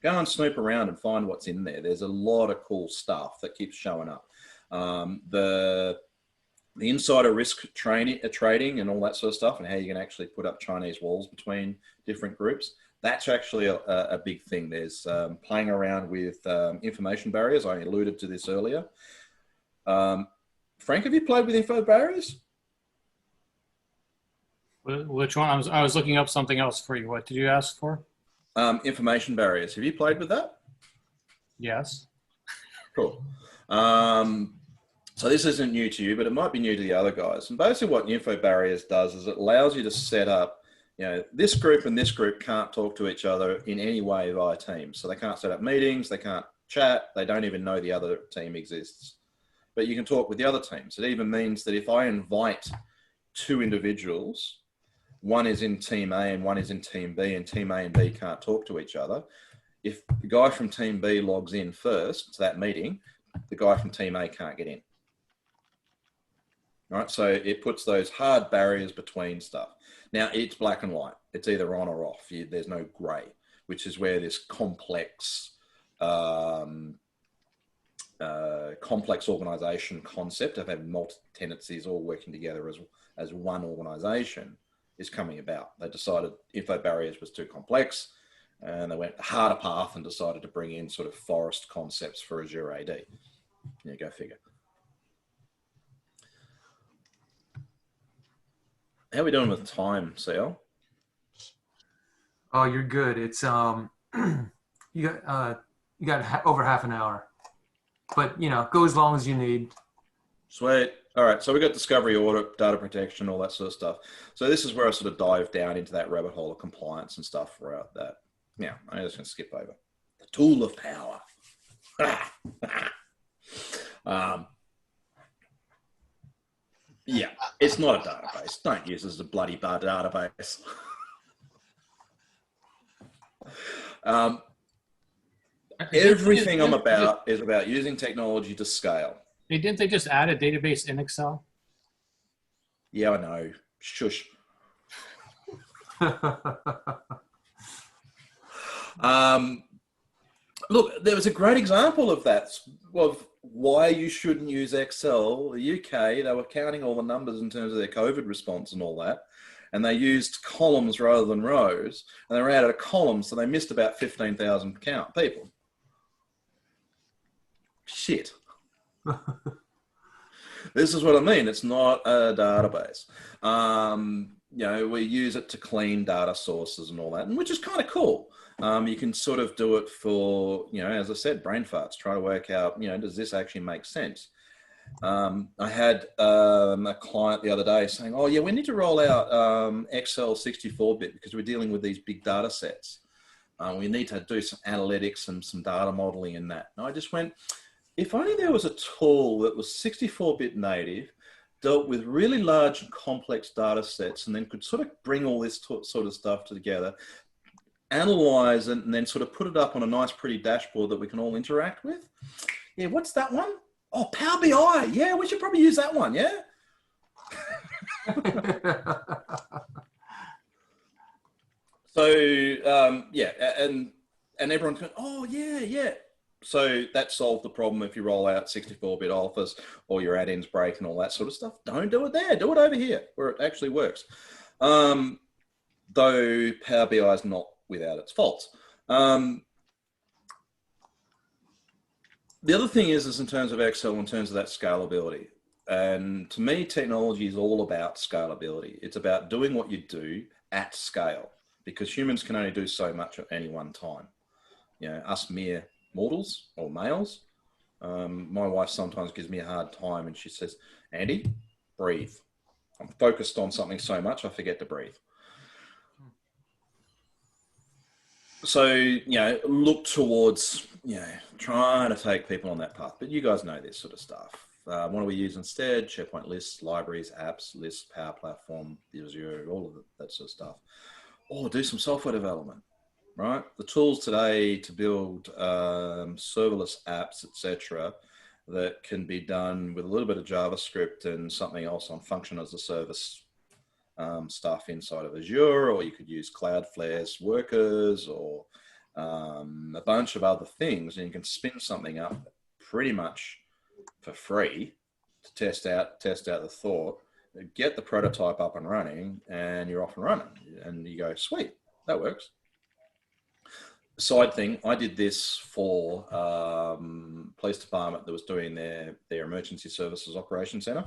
Go and snoop around and find what's in there. There's a lot of cool stuff that keeps showing up. The insider risk trading and all that sort of stuff, and how you can actually put up Chinese walls between different groups. That's actually a big thing. There's playing around with information barriers. I alluded to this earlier. Frank, have you played with info barriers? Which one? I was looking up something else for you. What did you ask for? Information barriers. Have you played with that? Yes. Cool. So this isn't new to you, but it might be new to the other guys. And basically what info barriers does is it allows you to set up, this group and this group can't talk to each other in any way via Teams. So they can't set up meetings, they can't chat, they don't even know the other team exists. But you can talk with the other teams. It even means that if I invite 2 individuals, one is in team A and one is in team B, and team A and B can't talk to each other, if the guy from team B logs in first to that meeting, the guy from team A can't get in. Right, so it puts those hard barriers between stuff. Now it's black and white. It's either on or off. There's no grey, which is where this complex organization concept of having multi-tenancies all working together as one organization is coming about. They decided info barriers was too complex, and they went a harder path and decided to bring in sort of forest concepts for Azure AD. Go figure. How are we doing with time, CL? Oh, you're good. It's you got over half an hour, but go as long as you need. Sweet. All right. So we got discovery, audit, data protection, all that sort of stuff. So this is where I sort of dive down into that rabbit hole of compliance and stuff throughout that. Now, I'm just going to skip over the tool of power. Yeah, it's not a database. Don't use it as a bloody database. Everything I'm about is about using technology to scale. Didn't they just add a database in Excel? Yeah, I know. Shush. Look, there was a great example of that, of why you shouldn't use Excel. The UK, they were counting all the numbers in terms of their COVID response and all that, and they used columns rather than rows, and they ran out of columns, so they missed about 15,000 people. Shit. This is what I mean. It's not a database. We use it to clean data sources and all that, which is kind of cool. You can sort of do it for, as I said, brain farts, try to work out, does this actually make sense? I had a client the other day saying, oh yeah, we need to roll out Excel 64-bit because we're dealing with these big data sets. We need to do some analytics and some data modeling in that. And I just went, if only there was a tool that was 64-bit native, dealt with really large and complex data sets, and then could sort of bring all this sort of stuff together, analyze it, and then sort of put it up on a nice, pretty dashboard that we can all interact with. Yeah, what's that one? Oh, Power BI. Yeah, we should probably use that one. Yeah. So yeah, and everyone's going, oh yeah. So that solved the problem if you roll out 64-bit Office or your add-ins break and all that sort of stuff. Don't do it there. Do it over here where it actually works. Though Power BI is not without its faults. The other thing is in terms of Excel, in terms of that scalability. And to me, technology is all about scalability. It's about doing what you do at scale, because humans can only do so much at any one time. Us mere mortals or males. My wife sometimes gives me a hard time and she says, Andy, breathe. I'm focused on something so much, I forget to breathe. So, look towards, trying to take people on that path. But you guys know this sort of stuff. What do we use instead? SharePoint lists, libraries, apps, lists, Power Platform, Azure, all of that sort of stuff. Or do some software development, right? The tools today to build serverless apps, etc., that can be done with a little bit of JavaScript and something else on function as a service stuff inside of Azure, or you could use Cloudflare's workers or a bunch of other things, and you can spin something up pretty much for free to test out the thought, get the prototype up and running, and you're off and running. And you go, sweet, that works. Side thing, I did this for police department that was doing their emergency services operation center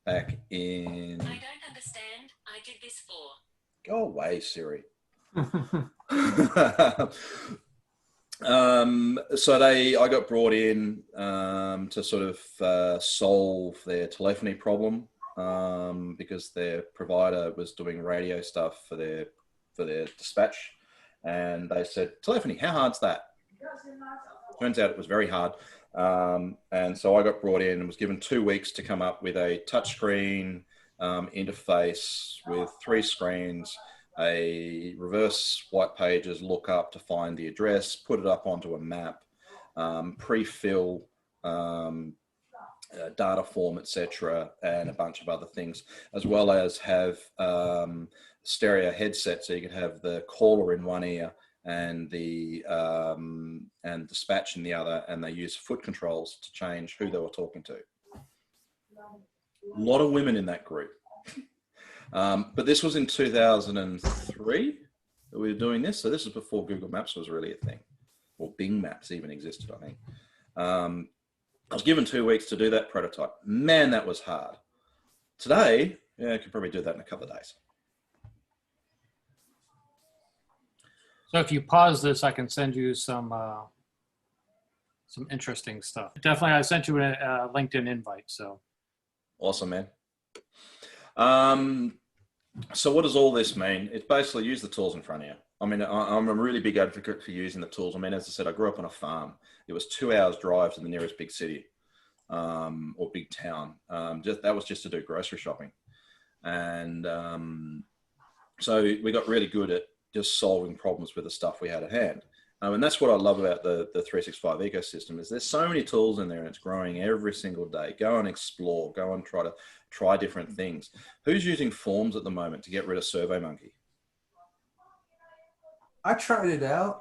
back in... I don't understand. I did this for... Go away, Siri. So I got brought in to sort of solve their telephony problem because their provider was doing radio stuff for their dispatch, and they said, telephony, how hard's that? Turns out it was very hard. And so I got brought in and was given 2 weeks to come up with a touchscreen interface with 3 screens, a reverse white pages lookup to find the address, put it up onto a map, pre-fill data form, etc., and a bunch of other things, as well as have stereo headset, so you could have the caller in one ear and the dispatch in the other, and they use foot controls to change who they were talking to. A lot of women in that group. But this was in 2003 that we were doing this. So this is before Google Maps was really a thing, or Bing Maps even existed, I think. I was given 2 weeks to do that prototype. Man, that was hard. Today, I could probably do that in a couple of days. So if you pause this, I can send you some interesting stuff. Definitely, I sent you a LinkedIn invite. So awesome, man. So what does all this mean? It's basically use the tools in front of you. I mean, I'm a really big advocate for using the tools. I mean, as I said, I grew up on a farm. It was 2 hours drive to the nearest big city or big town. That was just to do grocery shopping. And so we got really good at just solving problems with the stuff we had at hand. And that's what I love about the 365 ecosystem is there's so many tools in there and it's growing every single day. Go and explore, go and try different things. Who's using Forms at the moment to get rid of SurveyMonkey? I tried it out.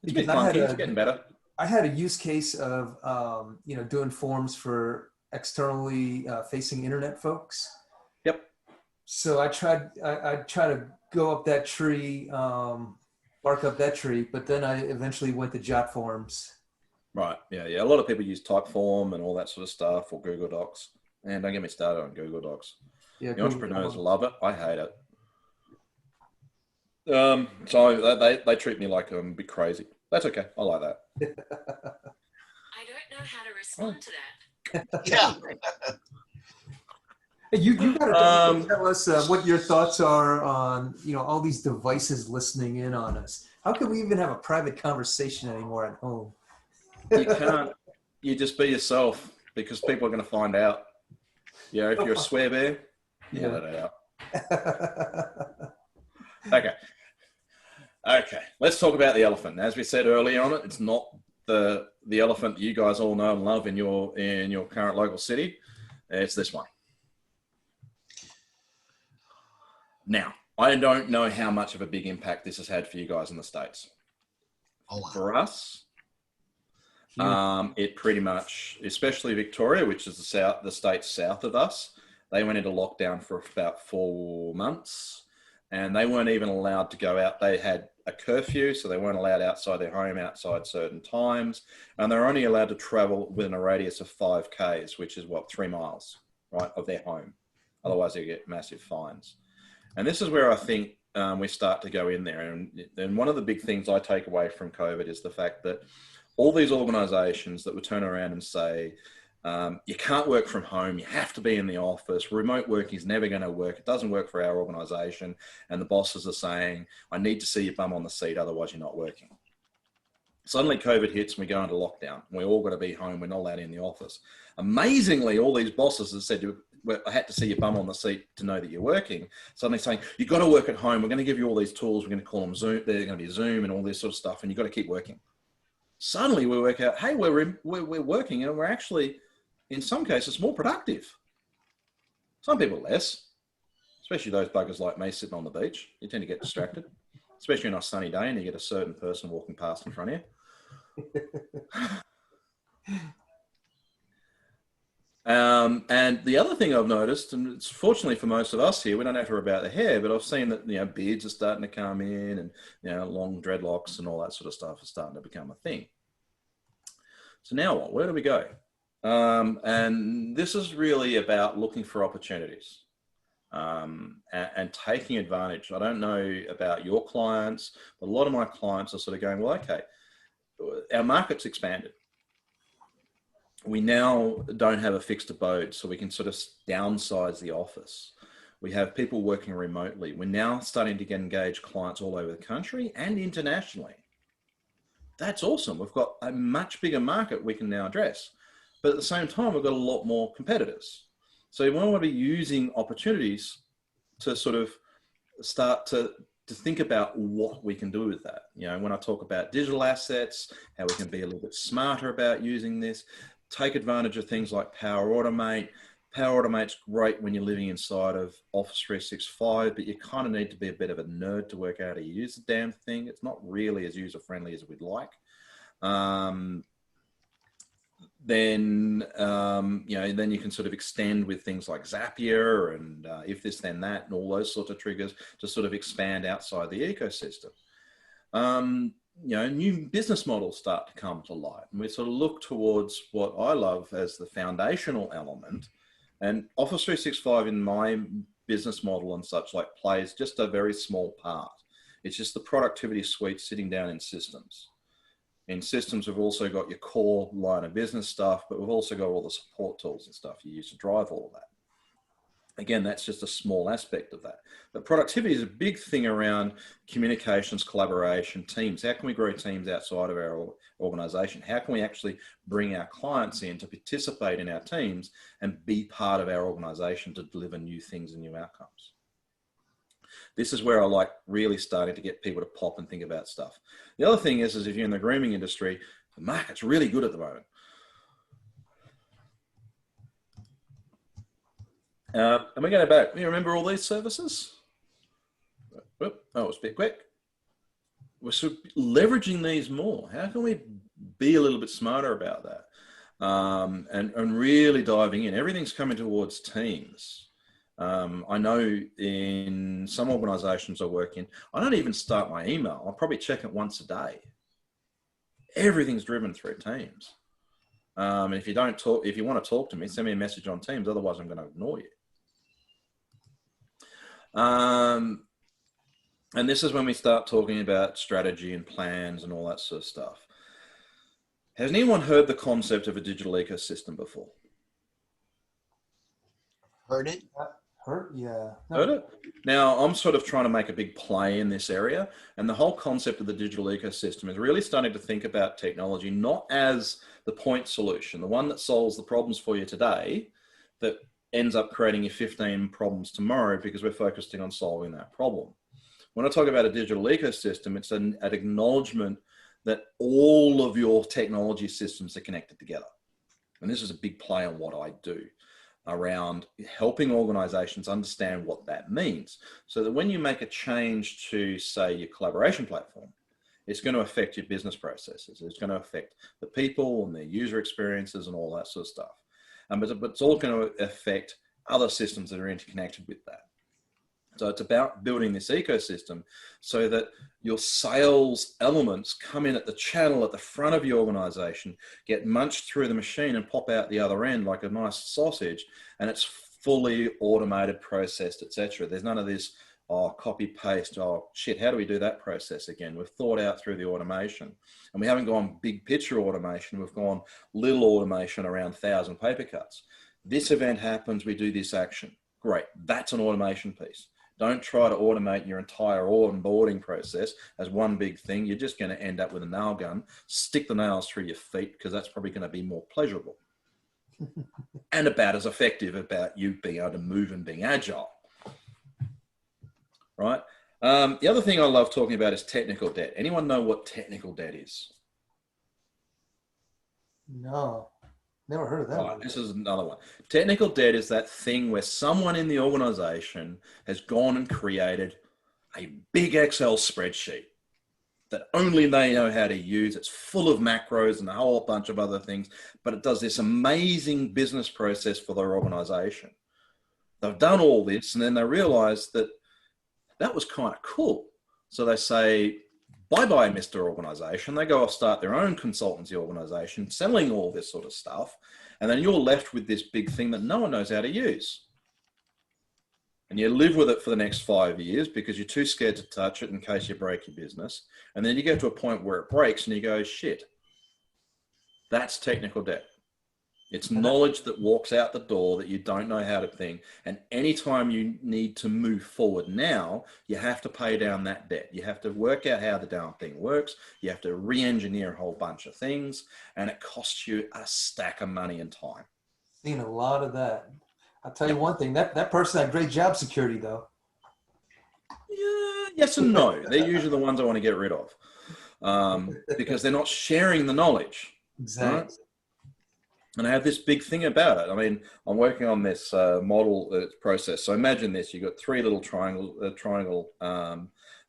It's a bit funky, it's getting better. I had a use case of, doing forms for externally facing internet folks. Yep. So I tried to go up that tree, bark up that tree, but then I eventually went to Jot Forms. Right. Yeah. A lot of people use Typeform and all that sort of stuff, or Google Docs. And don't get me started on Google Docs. Yeah, the entrepreneurs love it. I hate it. So they treat me like I'm a bit crazy. That's okay. I like that. I don't know how to respond to that. Yeah. Hey, you got to Um, tell us what your thoughts are on, all these devices listening in on us. How can we even have a private conversation anymore at home? you can't. You just be yourself because people are going to find out. If you're a swear bear, Yeah. let it out. Okay. Let's talk about the elephant. As we said earlier on it's not the elephant that you guys all know and love in your current local city. It's this one. Now, I don't know how much of a big impact this has had for you guys in the States. Oh, wow. For us, it pretty much, especially Victoria, which is the state south of us, they went into lockdown for about 4 months and they weren't even allowed to go out. They had a curfew, so they weren't allowed outside their home outside certain times. And they're only allowed to travel within a radius of 5 Ks, which is 3 miles, right, of their home. Otherwise they get massive fines. And this is where I think we start to go in there. And one of the big things I take away from COVID is the fact that all these organizations that would turn around and say, you can't work from home, you have to be in the office, remote work is never going to work, it doesn't work for our organization. And the bosses are saying, I need to see your bum on the seat, otherwise you're not working. Suddenly COVID hits and we go into lockdown. We're all got to be home, we're not allowed in the office. Amazingly, all these bosses have said, I had to see your bum on the seat to know that you're working. Suddenly saying, you've got to work at home. We're going to give you all these tools. We're going to call them Zoom. They're going to be Zoom and all this sort of stuff. And you've got to keep working. Suddenly we work out, hey, we're working and we're actually, in some cases, more productive. Some people less, especially those buggers like me sitting on the beach. You tend to get distracted, especially on a sunny day and you get a certain person walking past in front of you. And the other thing I've noticed, and it's fortunately for most of us here, we don't have to worry about the hair, but I've seen that, beards are starting to come in and, long dreadlocks and all that sort of stuff is starting to become a thing. So now what? Where do we go? And this is really about looking for opportunities and taking advantage. I don't know about your clients, but a lot of my clients are sort of going, well, okay, our market's expanded. We now don't have a fixed abode, so we can sort of downsize the office. We have people working remotely. We're now starting to get engaged clients all over the country and internationally. That's awesome. We've got a much bigger market we can now address. But at the same time, we've got a lot more competitors. So we want to be using opportunities to sort of start to think about what we can do with that. When I talk about digital assets, how we can be a little bit smarter about using this, take advantage of things like Power Automate. Power Automate's great when you're living inside of Office 365, but you kind of need to be a bit of a nerd to work out how to use the damn thing. It's not really as user-friendly as we'd like. Then you can sort of extend with things like Zapier and if this, then that, and all those sorts of triggers to sort of expand outside the ecosystem. New business models start to come to light, and we sort of look towards what I love as the foundational element. And Office 365 in my business model and such plays just a very small part. It's just the productivity suite sitting down in systems. In systems, we've also got your core line of business stuff, but we've also got all the support tools and stuff you use to drive all of that. Again, that's just a small aspect of that. But productivity is a big thing around communications, collaboration, teams. How can we grow teams outside of our organization? How can we actually bring our clients in to participate in our teams and be part of our organization to deliver new things and new outcomes? This is where I like really starting to get people to pop and think about stuff. The other thing is if you're in the grooming industry, the market's really good at the moment. And we're going back. You remember all these services? Whoop, that was a bit quick. We're sort of leveraging these more. How can we be a little bit smarter about that? And really diving in. Everything's coming towards teams. I know in some organizations I work in, I don't even start my email. I'll probably check it once a day. Everything's driven through Teams. And if you want to talk to me, send me a message on Teams. Otherwise, I'm going to ignore you. And this is when we start talking about strategy and plans and all that sort of stuff. Has anyone heard the concept of a digital ecosystem before? Heard it? Hurt? Yeah. No. Heard it? Now, I'm sort of trying to make a big play in this area, and the whole concept of the digital ecosystem is really starting to think about technology not as the point solution, the one that solves the problems for you today, that ends up creating you 15 problems tomorrow because we're focusing on solving that problem. When I talk about a digital ecosystem, it's an acknowledgement that all of your technology systems are connected together. And this is a big play on what I do around helping organizations understand what that means, so that when you make a change to, say, your collaboration platform, it's going to affect your business processes. It's going to affect the people and their user experiences and all that sort of stuff. But it's all going to affect other systems that are interconnected with that. So it's about building this ecosystem so that your sales elements come in at the channel at the front of your organization, get munched through the machine and pop out the other end like a nice sausage, and it's fully automated, processed, etc. There's none of this, oh, copy paste, oh shit, how do we do that process again? We've thought out through the automation, and we haven't gone big picture automation. We've gone little automation around 1,000 paper cuts. This event happens, we do this action. Great, that's an automation piece. Don't try to automate your entire onboarding process as one big thing. You're just going to end up with a nail gun, stick the nails through your feet, because that's probably going to be more pleasurable and about as effective about you being able to move and being agile, right? The other thing I love talking about is technical debt. Anyone know what technical debt is? No. Never heard of that. Right, this is another one. Technical debt is that thing where someone in the organization has gone and created a big Excel spreadsheet that only they know how to use. It's full of macros and a whole bunch of other things, but it does this amazing business process for their organization. They've done all this, and then they realize that that was kind of cool. So they say, bye-bye, Mr. Organization. They go off, start their own consultancy organization, selling all this sort of stuff. And then you're left with this big thing that no one knows how to use. And you live with it for the next 5 years because you're too scared to touch it in case you break your business. And then you get to a point where it breaks and you go, shit, that's technical debt. It's knowledge that walks out the door that you don't know how to think. And anytime you need to move forward now, you have to pay down that debt. You have to work out how the damn thing works. You have to re-engineer a whole bunch of things, and it costs you a stack of money and time. Seen a lot of that. I'll tell you one thing, that person had great job security though. Yeah, yes and no. They're usually the ones I want to get rid of because they're not sharing the knowledge. Exactly. Right? And I have this big thing about it. I mean, I'm working on this model process. So imagine this: you've got three little triangle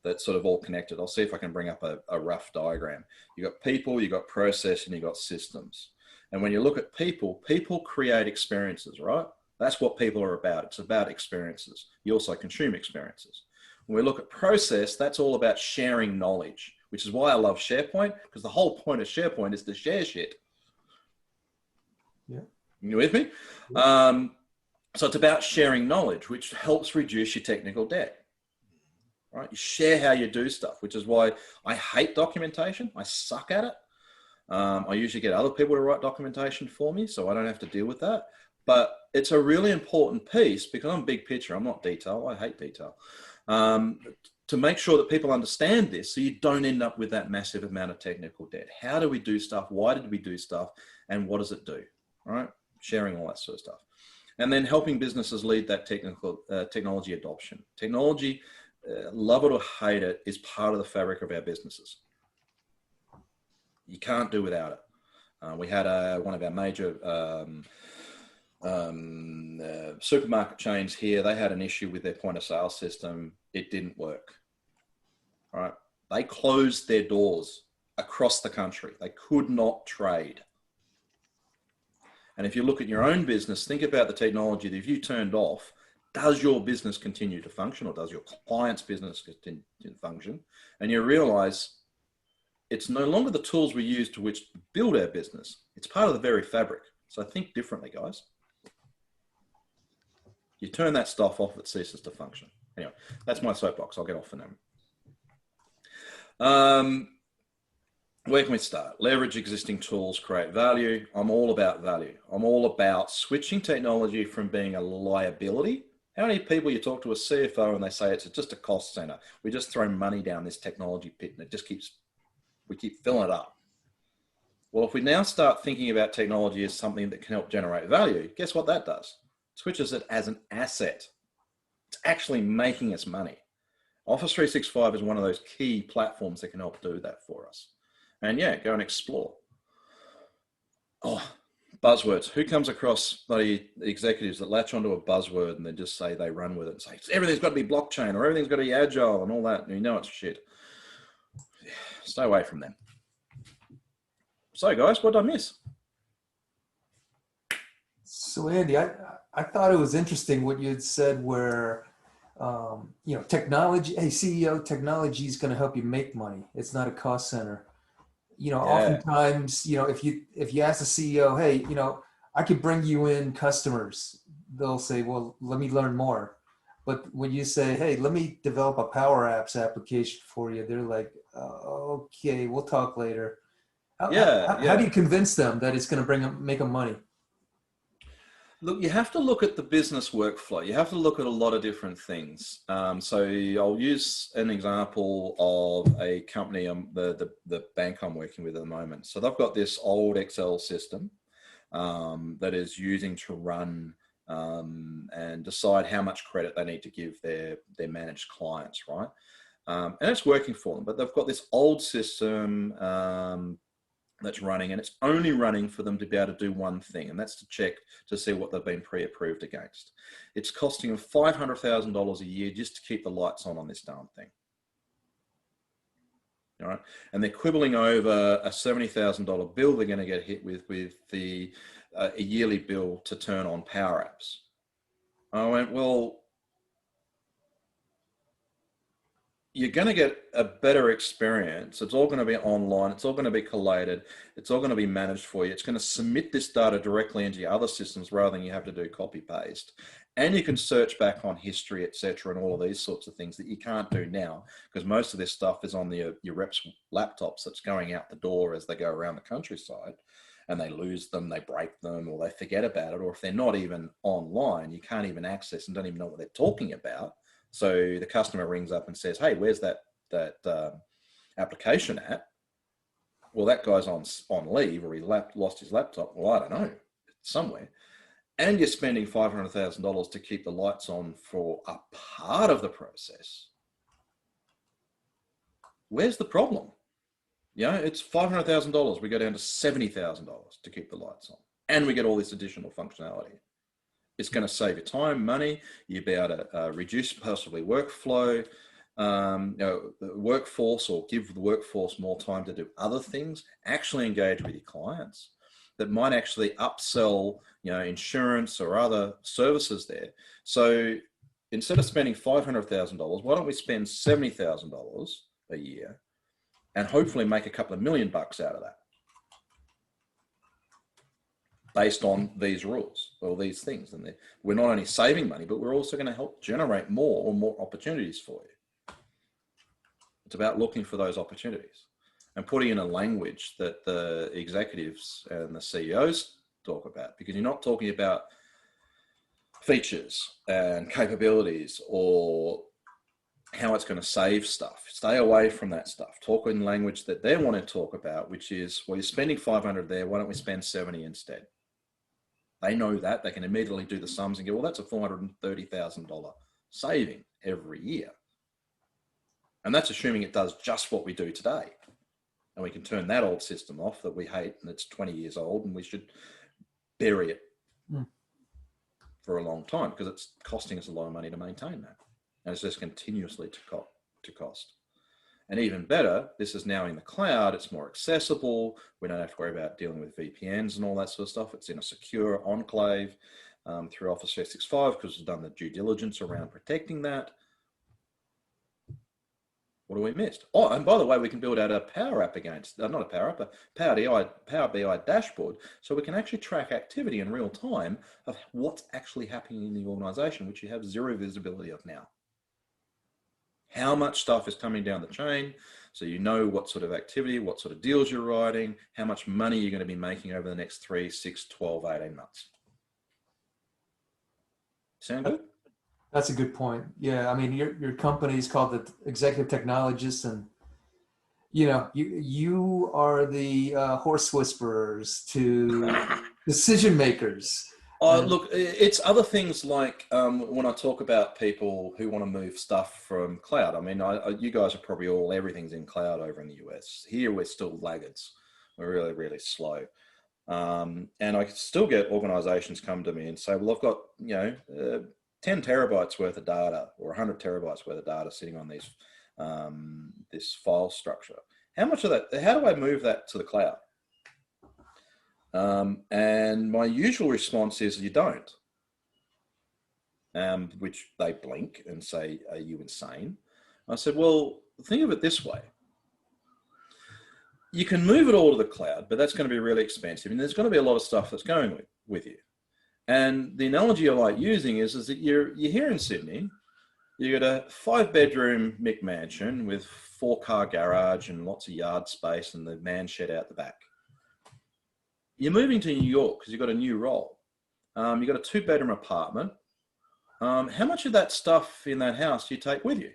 that's sort of all connected. I'll see if I can bring up a rough diagram. You've got people, you've got process, and you've got systems. And when you look at people, people create experiences, right? That's what people are about. It's about experiences. You also consume experiences. When we look at process, that's all about sharing knowledge, which is why I love SharePoint, because the whole point of SharePoint is to share shit. Yeah. You with me? So it's about sharing knowledge, which helps reduce your technical debt. Right? You share how you do stuff, which is why I hate documentation. I suck at it. I usually get other people to write documentation for me, so I don't have to deal with that. But it's a really important piece because I'm big picture. I'm not detail. I hate detail. To make sure that people understand this so you don't end up with that massive amount of technical debt. How do we do stuff? Why did we do stuff? And what does it do? Right? Sharing all that sort of stuff. And then helping businesses lead that technology adoption. Technology, love it or hate it, is part of the fabric of our businesses. You can't do without it. We had one of our major supermarket chains here. They had an issue with their point of sale system. It didn't work. Right? They closed their doors across the country. They could not trade. And if you look at your own business, think about the technology that if you turned off, does your business continue to function, or does your client's business continue to function? And you realize it's no longer the tools we use to which to build our business. It's part of the very fabric. So think differently, guys. You turn that stuff off, it ceases to function. Anyway, that's my soapbox. I'll get off for now. Where can we start? Leverage existing tools, create value. I'm all about value. I'm all about switching technology from being a liability. How many people you talk to a CFO and they say it's just a cost center? We just throw money down this technology pit and it just we keep filling it up. Well, if we now start thinking about technology as something that can help generate value, guess what that does? It switches it as an asset. It's actually making us money. Office 365 is one of those key platforms that can help do that for us. And yeah, go and explore. Oh, buzzwords. Who comes across the executives that latch onto a buzzword and then just say they run with it and say, everything's got to be blockchain or everything's got to be agile and all that. And you know it's shit. Stay away from them. So guys, what did I miss? So Andy, I thought it was interesting what you had said where, technology, hey CEO, technology is going to help you make money. It's not a cost center. Oftentimes, if you ask the CEO, hey, I could bring you in customers, they'll say, well, let me learn more. But when you say, hey, let me develop a Power Apps application for you, they're like, okay, we'll talk later. How do you convince them that it's going to make them money? Look, you have to look at the business workflow. You have to look at a lot of different things. So I'll use an example of a company, the bank I'm working with at the moment. So they've got this old Excel system that is using to run and decide how much credit they need to give their managed clients, right? And it's working for them, but they've got this old system that's running, and it's only running for them to be able to do one thing, and that's to check to see what they've been pre-approved against. It's costing them $500,000 a year just to keep the lights on this darn thing. All right, and they're quibbling over a $70,000 bill they're going to get hit with the a yearly bill to turn on Power Apps. I went, well, you're going to get a better experience. It's all going to be online. It's all going to be collated. It's all going to be managed for you. It's going to submit this data directly into your other systems rather than you have to do copy paste. And you can search back on history, etc., and all of these sorts of things that you can't do now because most of this stuff is on your reps' laptops that's going out the door as they go around the countryside, and they lose them, they break them, or they forget about it, or if they're not even online, you can't even access and don't even know what they're talking about. So the customer rings up and says, hey, where's that application at? Well, that guy's on leave or he lost his laptop. Well, I don't know, it's somewhere. And you're spending $500,000 to keep the lights on for a part of the process. Where's the problem? It's $500,000. We go down to $70,000 to keep the lights on. And we get all this additional functionality. It's going to save you time, money. You'll be able to reduce possibly workflow, the workforce, or give the workforce more time to do other things, actually engage with your clients that might actually upsell, insurance or other services there. So instead of spending $500,000, why don't we spend $70,000 a year and hopefully make a couple of $1 million out of that? Based on these rules or these things. And we're not only saving money, but we're also going to help generate more opportunities for you. It's about looking for those opportunities and putting in a language that the executives and the CEOs talk about, because you're not talking about features and capabilities or how it's going to save stuff. Stay away from that stuff. Talk in language that they want to talk about, which is, well, you're spending 500 there. Why don't we spend 70 instead? They know that. They can immediately do the sums and go, well, that's a $430,000 saving every year. And that's assuming it does just what we do today. And we can turn that old system off that we hate and it's 20 years old and we should bury it for a long time because it's costing us a lot of money to maintain that. And it's just continuously to cost. And even better, this is now in the cloud. It's more accessible. We don't have to worry about dealing with VPNs and all that sort of stuff. It's in a secure enclave through Office 365 because we've done the due diligence around protecting that. What have we missed? Oh, and by the way, we can build out a Power App against, not a Power App, a Power BI dashboard. So we can actually track activity in real time of what's actually happening in the organization, which you have zero visibility of now. how much stuff is coming down the chain. So you know what sort of activity, what sort of deals you're writing, how much money you're going to be making over the next 3, 6, 12, 18 months. Sound good? That's a good point. Yeah, I mean, your company is called the Executive Technologists, and you are the horse whisperers to decision makers. Look, it's other things like when I talk about people who want to move stuff from cloud. I mean, you guys are probably all, everything's in cloud over in the US. Here, we're still laggards. We're really, really slow. And I still get organizations come to me and say, well, I've got, 10 terabytes worth of data or 100 terabytes worth of data sitting on these, this file structure. How much of that, how do I move that to the cloud? And my usual response is you don't, which they blink and say, are you insane? I said, well, think of it this way. You can move it all to the cloud, but that's going to be really expensive. And there's going to be a lot of stuff that's going with you. And the analogy I like using is that you're here in Sydney, you got a 5-bedroom McMansion with 4-car garage and lots of yard space and the man shed out the back. You're moving to New York because you've got a new role. You've got a 2-bedroom apartment. How much of that stuff in that house do you take with you?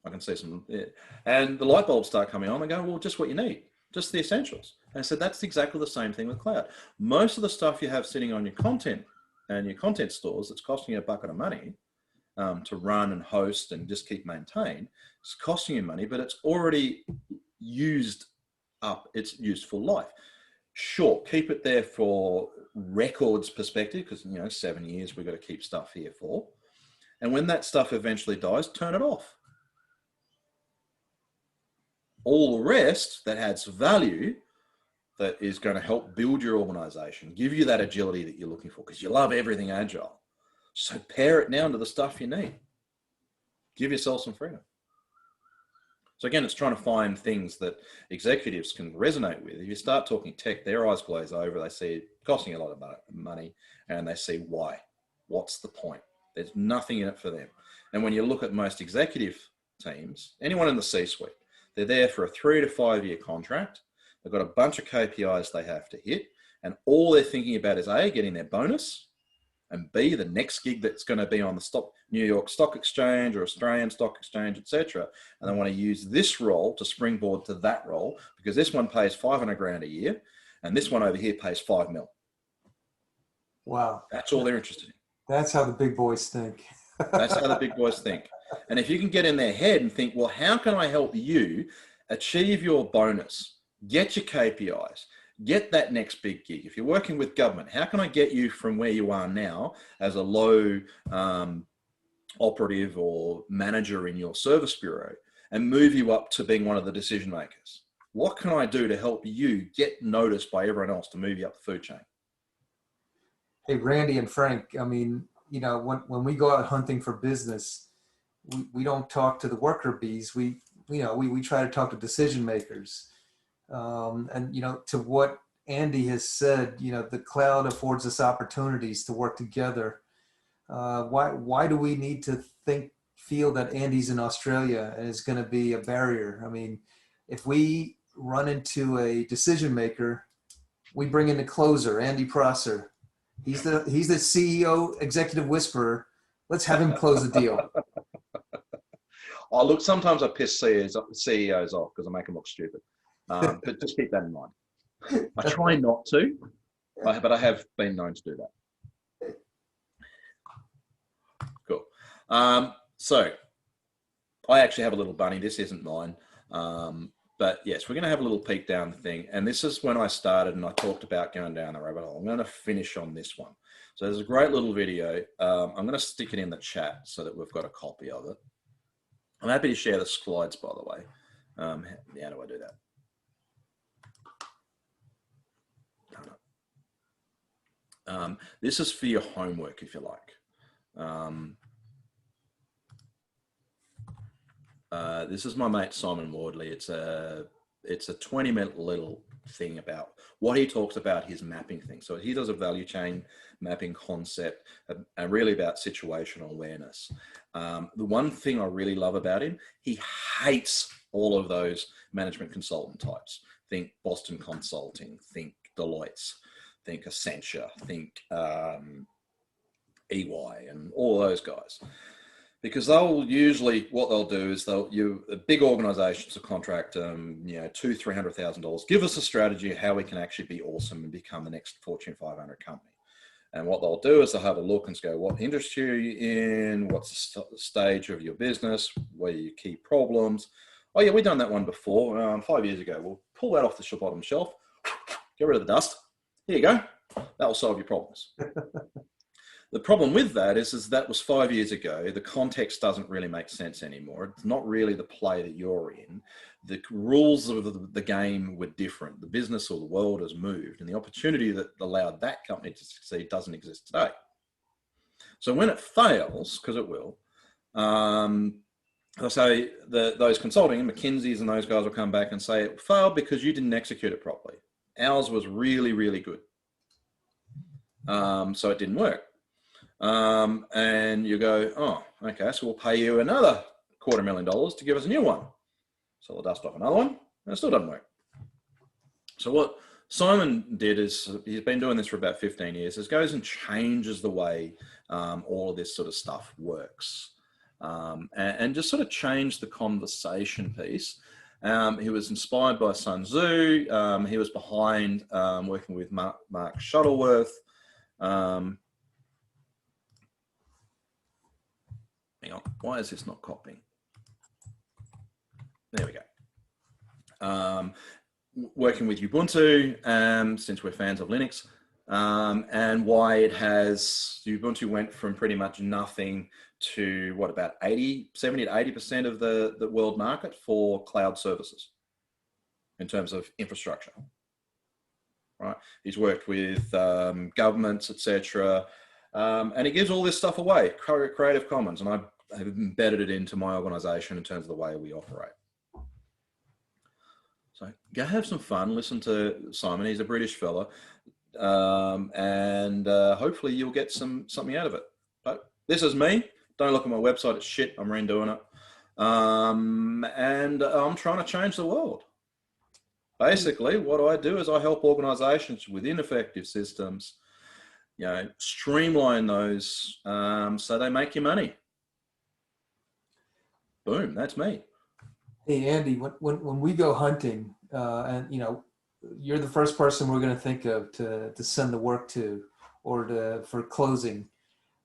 I can see some, yeah. And the light bulbs start coming on and go, well, just what you need, just the essentials. And I said, that's exactly the same thing with cloud. Most of the stuff you have sitting on your content and your content stores that's costing you a bucket of money to run and host and just keep maintained, it's costing you money, but it's already used up its useful life. Sure, keep it there for records perspective, because 7 years we've got to keep stuff here for. And when that stuff eventually dies, turn it off. All the rest that adds value, that is going to help build your organization, give you that agility that you're looking for, because you love everything agile. So pare it down to the stuff you need. Give yourself some freedom. So again, it's trying to find things that executives can resonate with. If you start talking tech, their eyes glaze over. They see it costing a lot of money and they see why. What's the point? There's nothing in it for them. And when you look at most executive teams, anyone in the C-suite, they're there for a 3 to 5 year contract. They've got a bunch of KPIs they have to hit. And all they're thinking about is A, getting their bonus, and B, the next gig that's going to be on the New York Stock Exchange or Australian Stock Exchange, etc. And they want to use this role to springboard to that role, because this one pays 500 grand a year and this one over here pays 5 mil. Wow. That's all they're interested in. That's how the big boys think. That's how the big boys think. And if you can get in their head and think, well, how can I help you achieve your bonus, get your KPIs, get that next big gig? If you're working with government, how can I get you from where you are now as a low operative or manager in your service bureau and move you up to being one of the decision makers? What can I do to help you get noticed by everyone else to move you up the food chain? Hey, Randy and Frank, I mean, when we go out hunting for business, we don't talk to the worker bees. We try to talk to decision makers. And to what Andy has said, the cloud affords us opportunities to work together. Why do we need to feel that Andy's in Australia and is going to be a barrier? I mean, if we run into a decision maker, we bring in the closer, Andy Prosser. He's the CEO, executive whisperer. Let's have him close the deal. Oh, look, sometimes I piss CEOs off because I make them look stupid. But just keep that in mind. I try not to, but I have been known to do that. Cool. So I actually have a little bunny. This isn't mine. But yes, we're going to have a little peek down the thing. And this is when I started and I talked about going down the rabbit hole. I'm going to finish on this one. So there's a great little video. I'm going to stick it in the chat so that we've got a copy of it. I'm happy to share the slides, by the way. How do I do that? This is for your homework, if you like. This is my mate Simon Wardley. It's a 20-minute little thing about what he talks about, his mapping thing. So he does a value chain mapping concept, and really about situational awareness. The one thing I really love about him, he hates all of those management consultant types. Think Boston Consulting, think Deloitte's, think Accenture, think EY, and all those guys. Because they'll usually, what they'll do is big organizations will contract, $200,000-$300,000, give us a strategy of how we can actually be awesome and become the next Fortune 500 company. And what they'll do is they'll have a look and go, what industry are you in? What's the stage of your business? What are your key problems? Oh yeah, we've done that one before, 5 years ago. We'll pull that off the bottom shelf, get rid of the dust. Here you go. That will solve your problems. The problem with that is that was 5 years ago. The context doesn't really make sense anymore. It's not really the play that you're in. The rules of the game were different. The business or the world has moved, and the opportunity that allowed that company to succeed doesn't exist today. So when it fails, because it will, they'll say those consulting, McKinsey's and those guys will come back and say it failed because you didn't execute it properly. Ours was really, really good. So it didn't work. And you go, oh, okay, so we'll pay you another $250,000 to give us a new one. So we'll dust off another one, and it still doesn't work. So what Simon did is, he's been doing this for about 15 years, is goes and changes the way all of this sort of stuff works. And just sort of changed the conversation piece. He was inspired by Sun Tzu. He was behind working with Mark Shuttleworth. Hang on, why is this not copying? There we go. Working with Ubuntu, since we're fans of Linux, and why it has, Ubuntu went from pretty much nothing to what, about 70 to 80% of the world market for cloud services in terms of infrastructure, right? He's worked with governments, etc. And he gives all this stuff away, Creative Commons, and I have embedded it into my organization in terms of the way we operate. So go have some fun, listen to Simon. He's a British fella, and hopefully you'll get something out of it. But this is me. Don't look at my website, it's shit. I'm redoing it. And I'm trying to change the world. Basically, what I do is I help organizations with ineffective systems, streamline those so they make you money. Boom, that's me. Hey, Andy, when we go hunting, and you're the first person we're going to think of to send the work to, or for closing.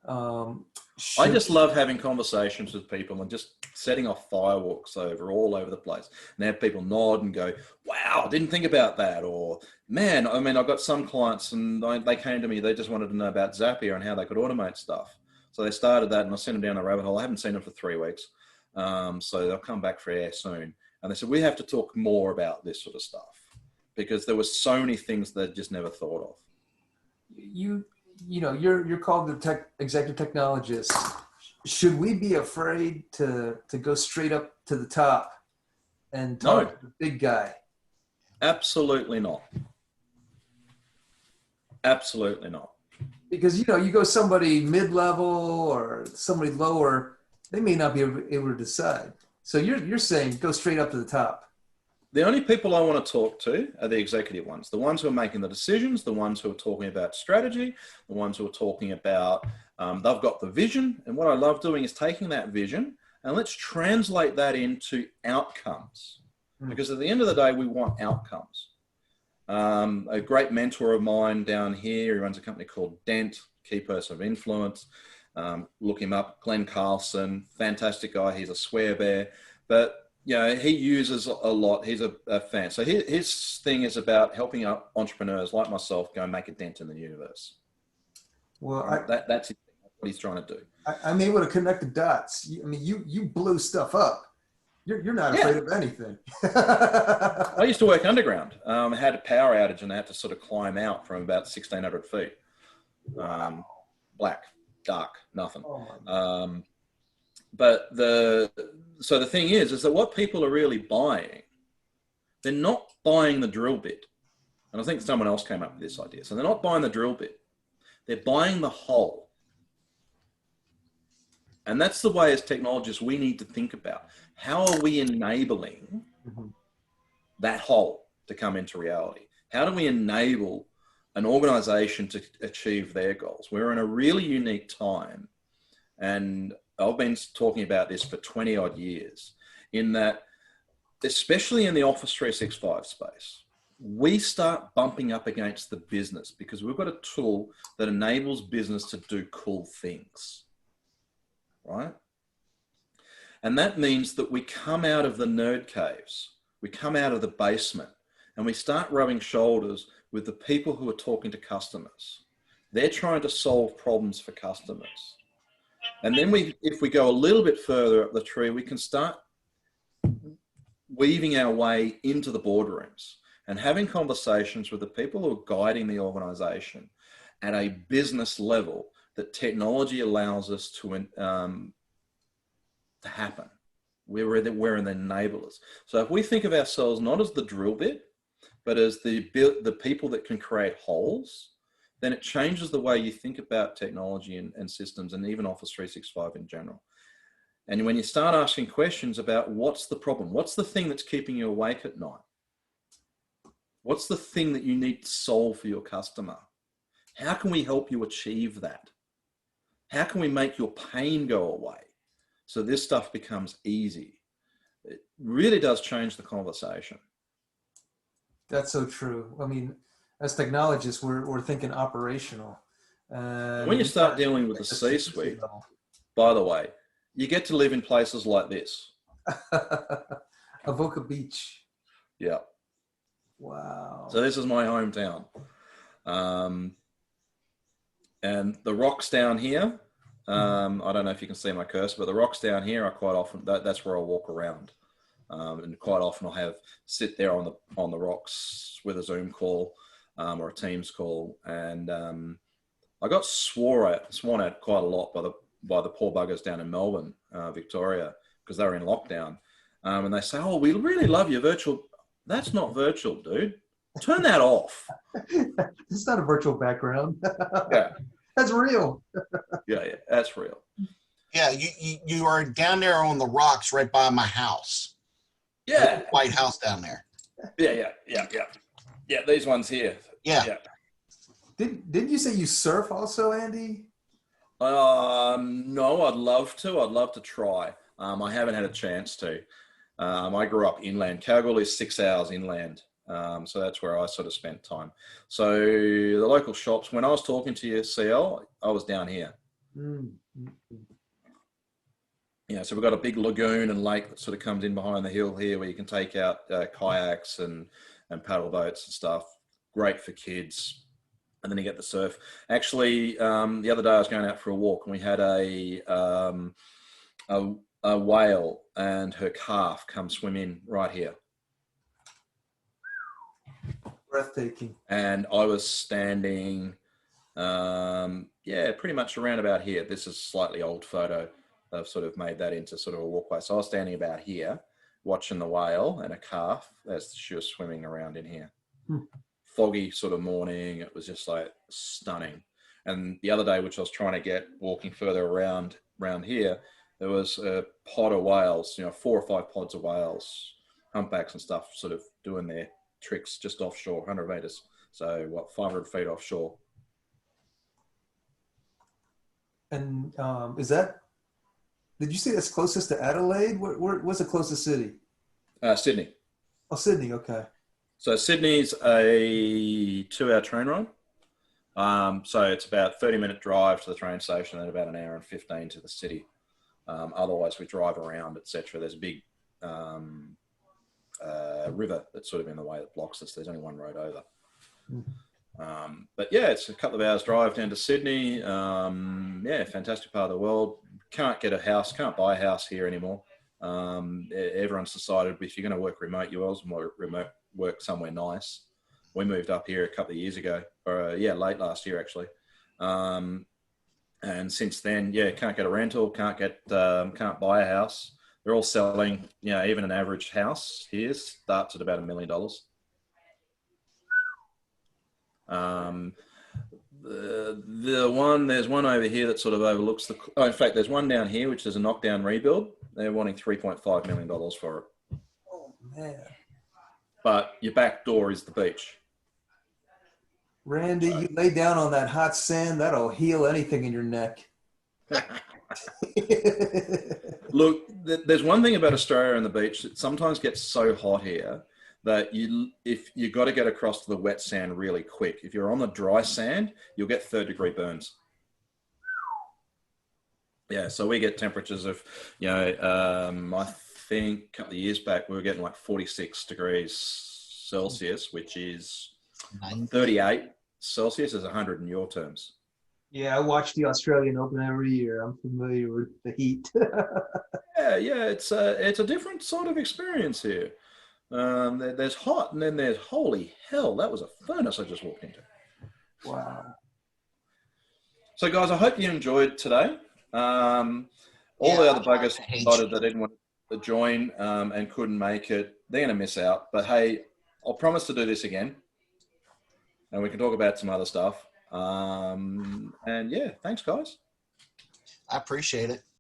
I just love having conversations with people and just setting off fireworks all over the place, and have people nod and go, wow, I didn't think about that. Or, man, I mean, I've got some clients and they came to me, they just wanted to know about Zapier and how they could automate stuff. So they started that and I sent them down the rabbit hole. I haven't seen them for 3 weeks. So they'll come back for air soon. And they said, we have to talk more about this sort of stuff, because there were so many things that I just never thought of. You're called the executive technologist. Should we be afraid to go straight up to the top and talk to the big guy? Absolutely not. Absolutely not. Because, you go somebody mid-level or somebody lower, they may not be able to decide. So you're saying go straight up to the top. The only people I want to talk to are the executive ones, the ones who are making the decisions, the ones who are talking about strategy, the ones who are talking about, they've got the vision. And what I love doing is taking that vision and let's translate that into outcomes. Because at the end of the day, we want outcomes. A great mentor of mine down here, he runs a company called Dent, Key Person of Influence. Look him up, Glenn Carlson, fantastic guy. He's a swear bear, but he uses a lot. He's a fan. So his thing is about helping entrepreneurs like myself go and make a dent in the universe. Well, that's what he's trying to do. I'm able to connect the dots. You blew stuff up. You're not afraid of anything. I used to work underground. I had a power outage and I had to sort of climb out from about 1,600 feet. Black, dark, nothing. Oh but so the thing is that what people are really buying, they're not buying the drill bit. And I think someone else came up with this idea. So they're not buying the drill bit. They're buying the hole. And that's the way as technologists we need to think about. How are we enabling that hole to come into reality? How do we enable an organization to achieve their goals? We're in a really unique time. And I've been talking about this for 20 odd years, in that, especially in the Office 365 space, we start bumping up against the business because we've got a tool that enables business to do cool things, right? And that means that we come out of the nerd caves, we come out of the basement, and we start rubbing shoulders with the people who are talking to customers. They're trying to solve problems for customers. And then if we go a little bit further up the tree, we can start weaving our way into the boardrooms and having conversations with the people who are guiding the organization at a business level that technology allows us to happen. We're the enablers. So if we think of ourselves not as the drill bit, but as the people that can create holes, then it changes the way you think about technology and systems, and even Office 365 in general. And when you start asking questions about what's the problem, what's the thing that's keeping you awake at night? What's the thing that you need to solve for your customer? How can we help you achieve that? How can we make your pain go away so this stuff becomes easy? It really does change the conversation. That's so true. I mean, as technologists, we're thinking operational. When you start dealing with the C-suite, by the way, you get to live in places like this. Avoca Beach. Yeah. Wow. So this is my hometown. And the rocks down here, I don't know if you can see my cursor, but the rocks down here are quite often, that's where I'll walk around. And quite often I'll sit there on the rocks with a Zoom call or a Teams call. And I got sworn at quite a lot by the poor buggers down in Melbourne, Victoria, because they were in lockdown. And they say, "Oh, we really love your virtual." That's not virtual, dude. Turn that off. It's not a virtual background. Yeah. That's real. Yeah, that's real. Yeah, you are down there on the rocks right by my house. Yeah. White House down there. Yeah, these ones here. Yeah. Didn't you say you surf also, Andy? No, I'd love to try. I haven't had a chance to. I grew up inland. Kalgoorlie is 6 hours inland. So that's where I sort of spent time. So the local shops, when I was talking to you, CL, I was down here. Yeah, so we've got a big lagoon and lake that sort of comes in behind the hill here where you can take out kayaks and paddle boats and stuff. Great for kids. And then you get the surf. Actually, the other day I was going out for a walk and we had a whale and her calf come swim in right here. Breathtaking. And I was standing, pretty much around about here. This is a slightly old photo. I've sort of made that into sort of a walkway. So I was standing about here, watching the whale and a calf as she was swimming around in here. Foggy sort of morning. It was just like stunning. And the other day, which I was trying to get walking further around here, there was a pod of whales, 4 or 5 pods of whales, humpbacks and stuff, sort of doing their tricks just offshore, 100 meters. So 500 feet offshore. And did you say that's closest to Adelaide? What's the closest city? Sydney. Oh, Sydney. Okay. So Sydney's a 2-hour train ride. So it's about 30-minute drive to the train station and about an hour and 15 to the city. Otherwise we drive around, etc. There's a big river that's sort of in the way that blocks us. There's only one road over. But yeah, it's a couple of hours drive down to Sydney. Fantastic part of the world. Can't get a house, can't buy a house here anymore. Everyone's decided if you're going to work remote, you also want remote work somewhere nice. We moved up here a couple of years ago, late last year actually. And since then, can't get a rental, can't buy a house. They're all selling, even an average house here starts at about $1 million. There's one over here that sort of overlooks the. Oh, in fact, there's one down here which is a knockdown rebuild. They're wanting $3.5 million for it. Oh man, But your back door is the beach. Randy, you lay down on that hot sand, that'll heal anything in your neck. Look, there's one thing about Australia and the beach. It sometimes gets so hot here that if you got to get across to the wet sand really quick. If you're on the dry sand, you'll get 3rd-degree burns. Yeah, so we get temperatures of, I think a couple of years back we were getting like 46 degrees Celsius, which is 38 Celsius is 100 in your terms. Yeah, I watch the Australian Open every year. I'm familiar with the heat. Yeah, it's a different sort of experience here. There's hot, and then there's holy hell. That was a furnace I just walked into. Wow. So, guys, I hope you enjoyed today. All the other buggers decided they didn't want to join and couldn't make it. They're going to miss out. But hey, I'll promise to do this again, and we can talk about some other stuff. And yeah, thanks, guys. I appreciate it.